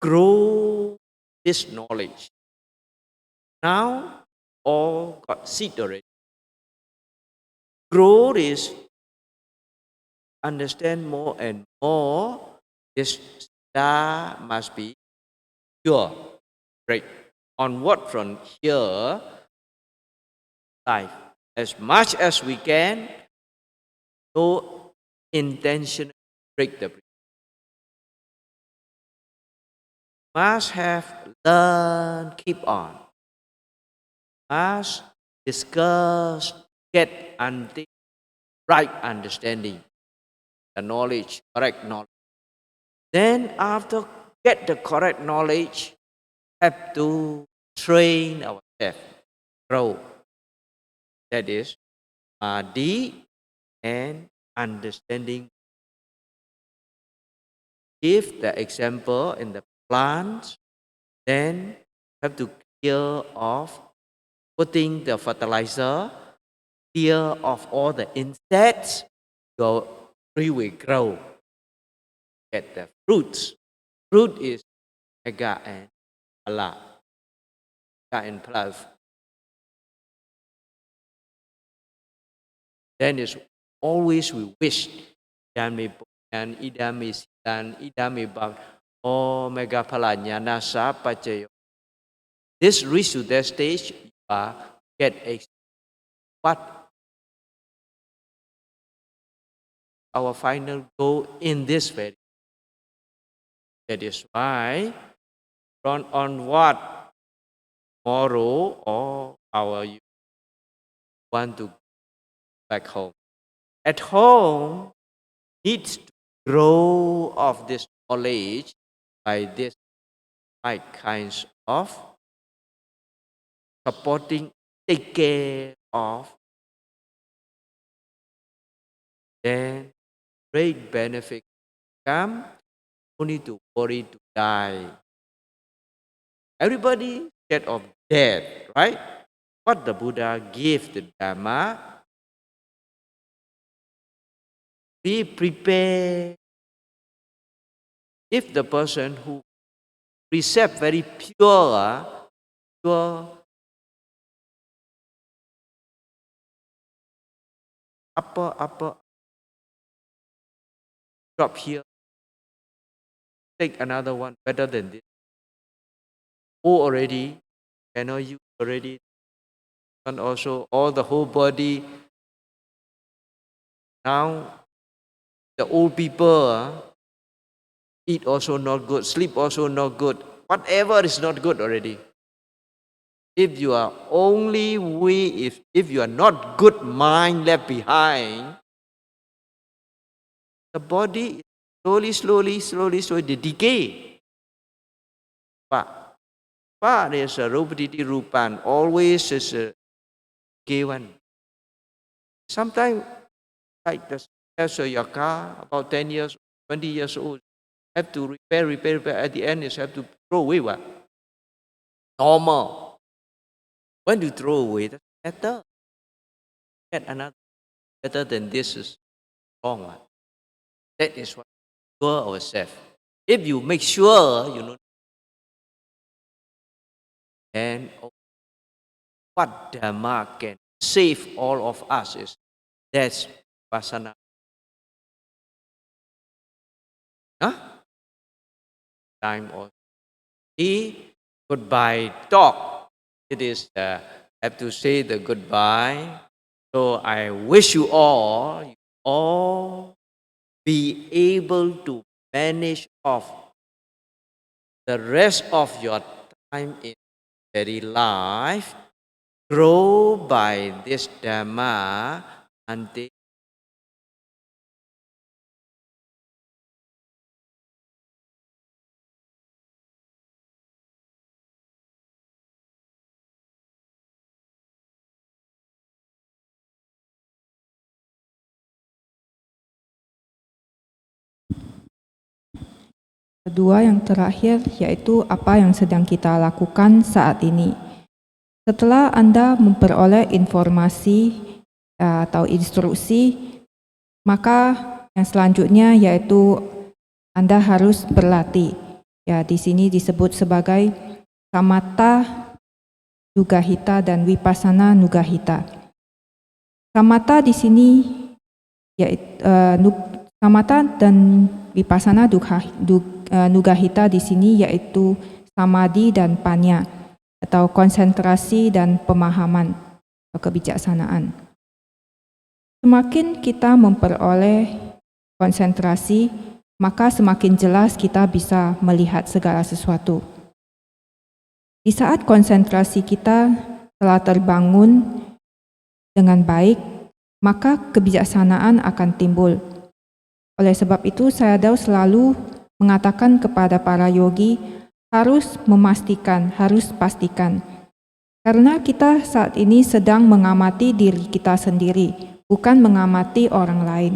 Grow this knowledge. Now all got seed already. Grow is understand more and more. This star must be pure. Break onward from here. Life as much as we can. No intention to break the bridge. Must have learn, keep on. Must discuss, get until right understanding, the knowledge, correct knowledge. Then after get the correct knowledge, have to train ourselves, grow. That is Madi and understanding. Give the example in the plants, then have to clear off putting the fertilizer, clear off all the insects, your tree will grow. Get the fruits. Fruit is mega and Allah. Mega and plus. Then is always we wish idame punyan, idame sitan, idame bang, oh mega palanya nasa pacayo. This reach to that stage, you are get a what our final goal in this very. That is why run on what tomorrow or our you want to go back home. At home needs to grow of this knowledge by this right kinds of supporting, take care of, then great benefit come. No need to worry to die. Everybody scared of death, right? What the Buddha gave the Dhamma, be prepared. If the person who precept very pure, upper, drop here, take another one better than this. Oh, already, cannot use already, and also all the whole body. Now, the old people eat also not good, sleep also not good. Whatever is not good already. If you are only if you are not good mind left behind, the body slowly they decay. But is a rupatiti rupan, always is a decay one. Sometimes like the your car about 10 years, 20 years old, have to repair. At the end is have to throw away what? Normal. When you throw away, that's better. Get another better than this is wrong one. That is what we sure ourselves. If you make sure, you know, then what Dhamma can save all of us is that's Vipassana. Huh? Time or goodbye talk. It is have to say the goodbye. So I wish you all be able to manage off the rest of your time in very life, grow by this Dhamma until Kedua yang terakhir yaitu apa yang sedang kita lakukan saat ini. Setelah Anda memperoleh informasi atau instruksi, maka yang selanjutnya yaitu Anda harus berlatih. Ya, di sini disebut sebagai Samatha Nugahita dan Vipassana Nugahita. Samatha di sini yaitu Samatha dan Vipassana Nugahita di sini yaitu samadhi dan panya atau konsentrasi dan pemahaman atau kebijaksanaan. Semakin kita memperoleh konsentrasi, maka semakin jelas kita bisa melihat segala sesuatu. Di saat konsentrasi kita telah terbangun dengan baik, maka kebijaksanaan akan timbul. Oleh sebab itu, Sayadaw selalu mengatakan kepada para yogi, harus pastikan. Karena kita saat ini sedang mengamati diri kita sendiri, bukan mengamati orang lain.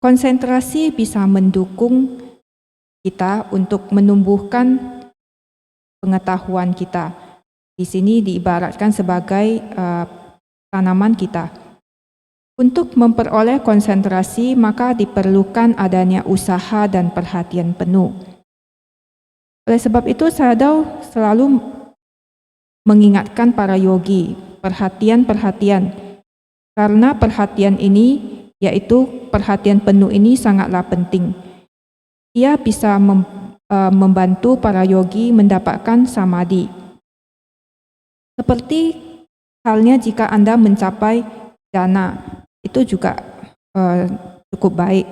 Konsentrasi bisa mendukung kita untuk menumbuhkan pengetahuan kita. Di sini diibaratkan sebagai tanaman kita. Untuk memperoleh konsentrasi, maka diperlukan adanya usaha dan perhatian penuh. Oleh sebab itu, Sayadaw selalu mengingatkan para yogi, perhatian. Karena perhatian ini, yaitu perhatian penuh ini sangatlah penting. Ia bisa membantu para yogi mendapatkan samadhi. Seperti halnya jika Anda mencapai jhana, itu juga cukup baik.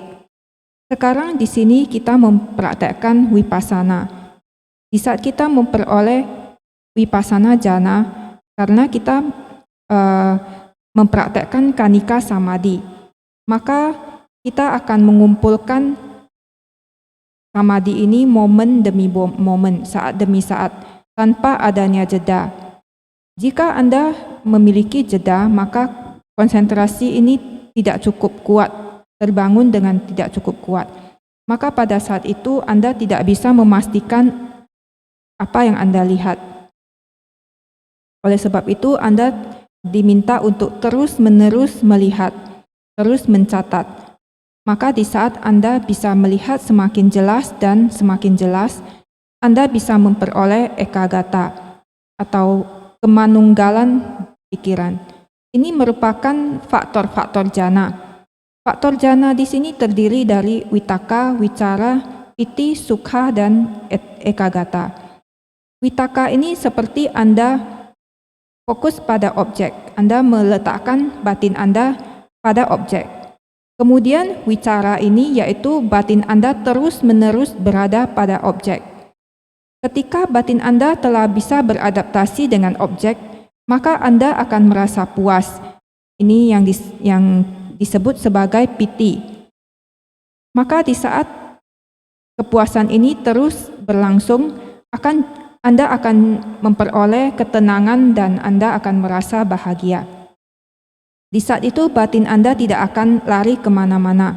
Sekarang di sini kita mempraktekkan vipassana. Di saat kita memperoleh vipassana jhana, karena kita mempraktekkan kanika samadhi, maka kita akan mengumpulkan samadhi ini momen demi momen, saat demi saat, tanpa adanya jeda. Jika Anda memiliki jeda, maka konsentrasi ini tidak cukup kuat, terbangun dengan tidak cukup kuat. Maka pada saat itu Anda tidak bisa memastikan apa yang Anda lihat. Oleh sebab itu Anda diminta untuk terus-menerus melihat, terus mencatat. Maka di saat Anda bisa melihat semakin jelas dan semakin jelas, Anda bisa memperoleh ekagata atau kemanunggalan pikiran. Ini merupakan faktor-faktor jhana. Faktor jhana di sini terdiri dari vitaka, wicara, piti, sukha, dan ekagata. Vitaka ini seperti Anda fokus pada objek. Anda meletakkan batin Anda pada objek. Kemudian wicara ini yaitu batin Anda terus-menerus berada pada objek. Ketika batin Anda telah bisa beradaptasi dengan objek, maka Anda akan merasa puas. Ini yang disebut sebagai piti. Maka di saat kepuasan ini terus berlangsung, Anda akan memperoleh ketenangan dan Anda akan merasa bahagia. Di saat itu batin Anda tidak akan lari kemana-mana.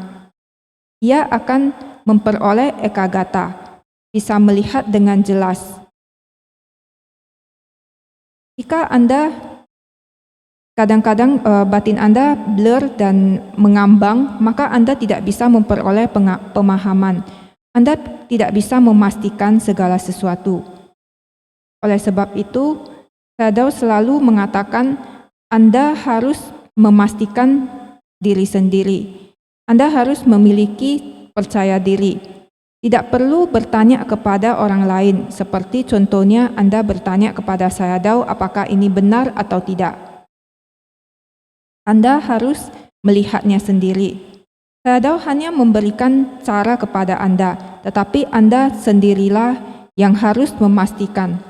Ia akan memperoleh ekagata, bisa melihat dengan jelas. Jika Anda kadang-kadang batin Anda blur dan mengambang, maka Anda tidak bisa memperoleh pemahaman. Anda tidak bisa memastikan segala sesuatu. Oleh sebab itu, Sayadaw selalu mengatakan Anda harus memastikan diri sendiri. Anda harus memiliki percaya diri. Tidak perlu bertanya kepada orang lain, seperti contohnya Anda bertanya kepada Sayadaw apakah ini benar atau tidak. Anda harus melihatnya sendiri. Sayadaw hanya memberikan cara kepada Anda, tetapi Anda sendirilah yang harus memastikan.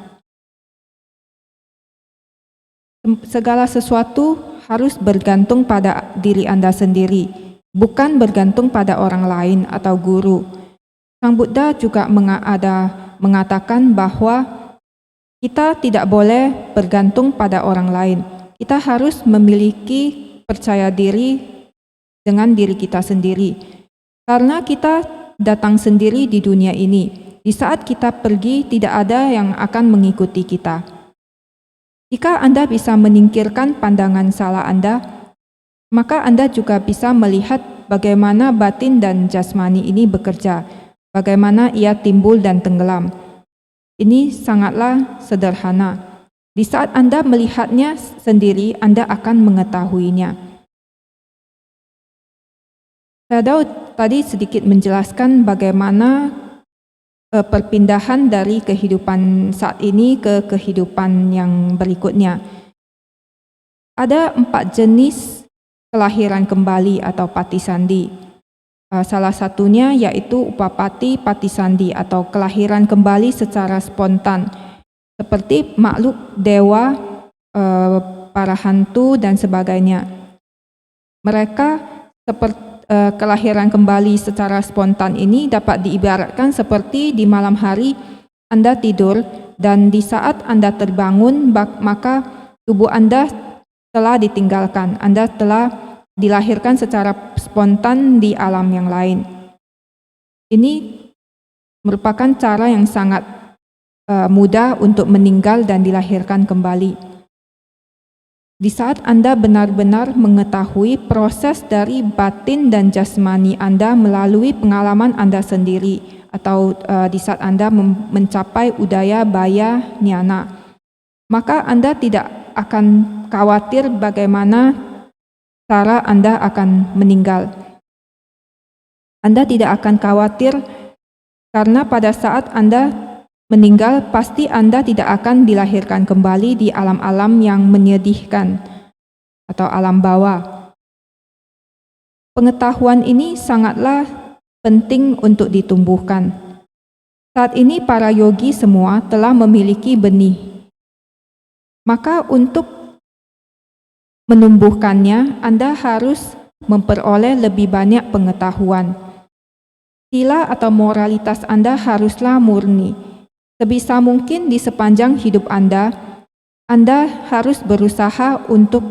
Segala sesuatu harus bergantung pada diri Anda sendiri, bukan bergantung pada orang lain atau guru. Sang Buddha juga mengatakan bahwa kita tidak boleh bergantung pada orang lain. Kita harus memiliki percaya diri dengan diri kita sendiri. Karena kita datang sendiri di dunia ini. Di saat kita pergi, tidak ada yang akan mengikuti kita. Jika Anda bisa menyingkirkan pandangan salah Anda, maka Anda juga bisa melihat bagaimana batin dan jasmani ini bekerja. Bagaimana ia timbul dan tenggelam. Ini sangatlah sederhana. Di saat Anda melihatnya sendiri, Anda akan mengetahuinya. Sayadaw tadi sedikit menjelaskan bagaimana perpindahan dari kehidupan saat ini ke kehidupan yang berikutnya. Ada 4 jenis kelahiran kembali atau patisandi. Salah satunya yaitu upapati patisandi atau kelahiran kembali secara spontan seperti makhluk dewa, para hantu dan sebagainya. Mereka kelahiran kembali secara spontan ini dapat diibaratkan seperti di malam hari Anda tidur dan di saat Anda terbangun maka tubuh Anda telah ditinggalkan. Anda telah dilahirkan secara spontan di alam yang lain. Ini merupakan cara yang sangat mudah untuk meninggal dan dilahirkan kembali. Di saat Anda benar-benar mengetahui proses dari batin dan jasmani Anda melalui pengalaman Anda sendiri, atau di saat Anda mencapai udaya baya nyana, maka Anda tidak akan khawatir bagaimana cara Anda akan meninggal. Anda tidak akan khawatir karena pada saat Anda meninggal, pasti Anda tidak akan dilahirkan kembali di alam-alam yang menyedihkan atau alam bawah. Pengetahuan ini sangatlah penting untuk ditumbuhkan. Saat ini para yogi semua telah memiliki benih. Maka untuk menumbuhkannya, Anda harus memperoleh lebih banyak pengetahuan. Sila atau moralitas Anda haruslah murni. Sebisa mungkin di sepanjang hidup Anda harus berusaha untuk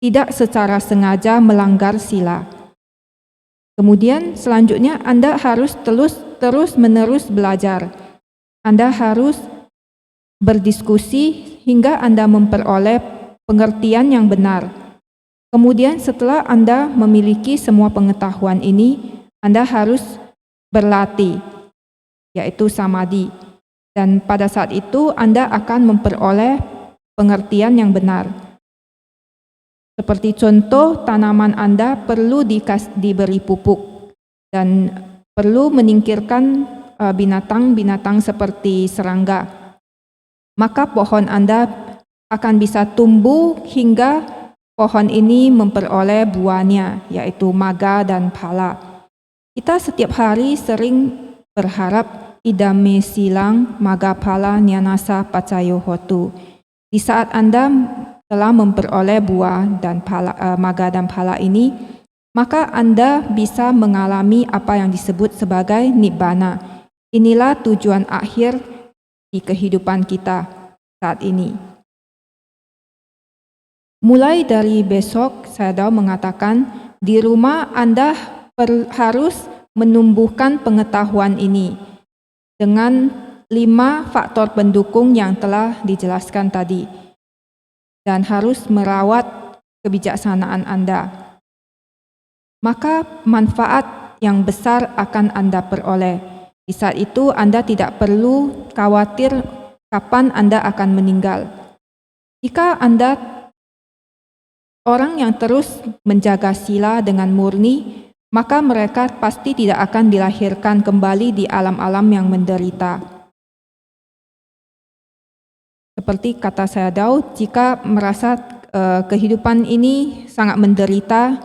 tidak secara sengaja melanggar sila. Kemudian selanjutnya Anda harus terus-menerus belajar. Anda harus berdiskusi hingga Anda memperoleh pengertian yang benar. Kemudian setelah Anda memiliki semua pengetahuan ini, Anda harus berlatih, yaitu samadhi. Dan pada saat itu Anda akan memperoleh pengertian yang benar. Seperti contoh, tanaman Anda perlu diberi pupuk dan perlu menyingkirkan binatang-binatang seperti serangga. Maka pohon Anda akan bisa tumbuh hingga pohon ini memperoleh buahnya, yaitu maga dan phala. Kita setiap hari sering berharap idame silang maga phala nyanasa pacayo hotu. Di saat Anda telah memperoleh buah dan maga dan phala ini, maka Anda bisa mengalami apa yang disebut sebagai nibbana. Inilah tujuan akhir di kehidupan kita saat ini. Mulai dari besok, saya mengatakan di rumah Anda harus menumbuhkan pengetahuan ini dengan 5 faktor pendukung yang telah dijelaskan tadi. Dan harus merawat kebijaksanaan Anda. Maka manfaat yang besar akan Anda peroleh. Di saat itu Anda tidak perlu khawatir kapan Anda akan meninggal. Jika Anda orang yang terus menjaga sila dengan murni, maka mereka pasti tidak akan dilahirkan kembali di alam-alam yang menderita. Seperti kata saya Daud, jika merasa kehidupan ini sangat menderita,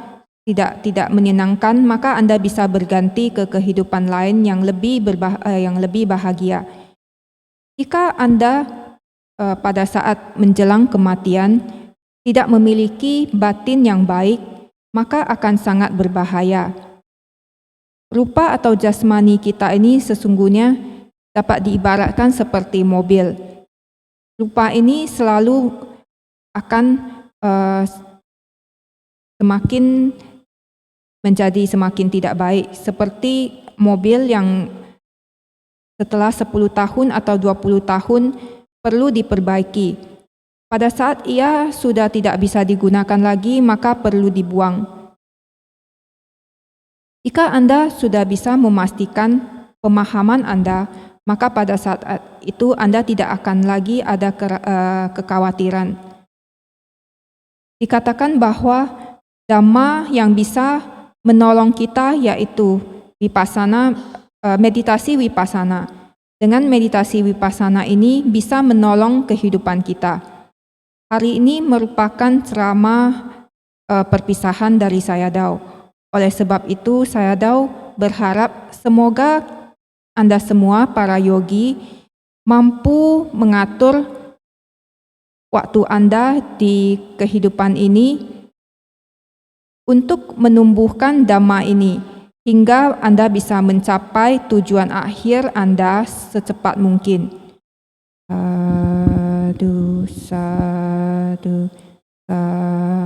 tidak menyenangkan, maka Anda bisa berganti ke kehidupan lain yang lebih bahagia. Jika Anda pada saat menjelang kematian tidak memiliki batin yang baik, maka akan sangat berbahaya. Rupa atau jasmani kita ini sesungguhnya dapat diibaratkan seperti mobil. Rupa ini selalu akan menjadi semakin tidak baik, seperti mobil yang setelah 10 tahun atau 20 tahun perlu diperbaiki. Pada saat ia sudah tidak bisa digunakan lagi, maka perlu dibuang. Jika Anda sudah bisa memastikan pemahaman Anda, maka pada saat itu Anda tidak akan lagi ada kekhawatiran. Dikatakan bahwa dhamma yang bisa menolong kita yaitu vipassana, meditasi vipassana. Dengan meditasi vipassana ini bisa menolong kehidupan kita. Hari ini merupakan ceramah perpisahan dari saya Dao. Oleh sebab itu saya Dao berharap semoga Anda semua para yogi mampu mengatur waktu Anda di kehidupan ini untuk menumbuhkan dhamma ini hingga Anda bisa mencapai tujuan akhir Anda secepat mungkin. Sadu, sadu, sadu.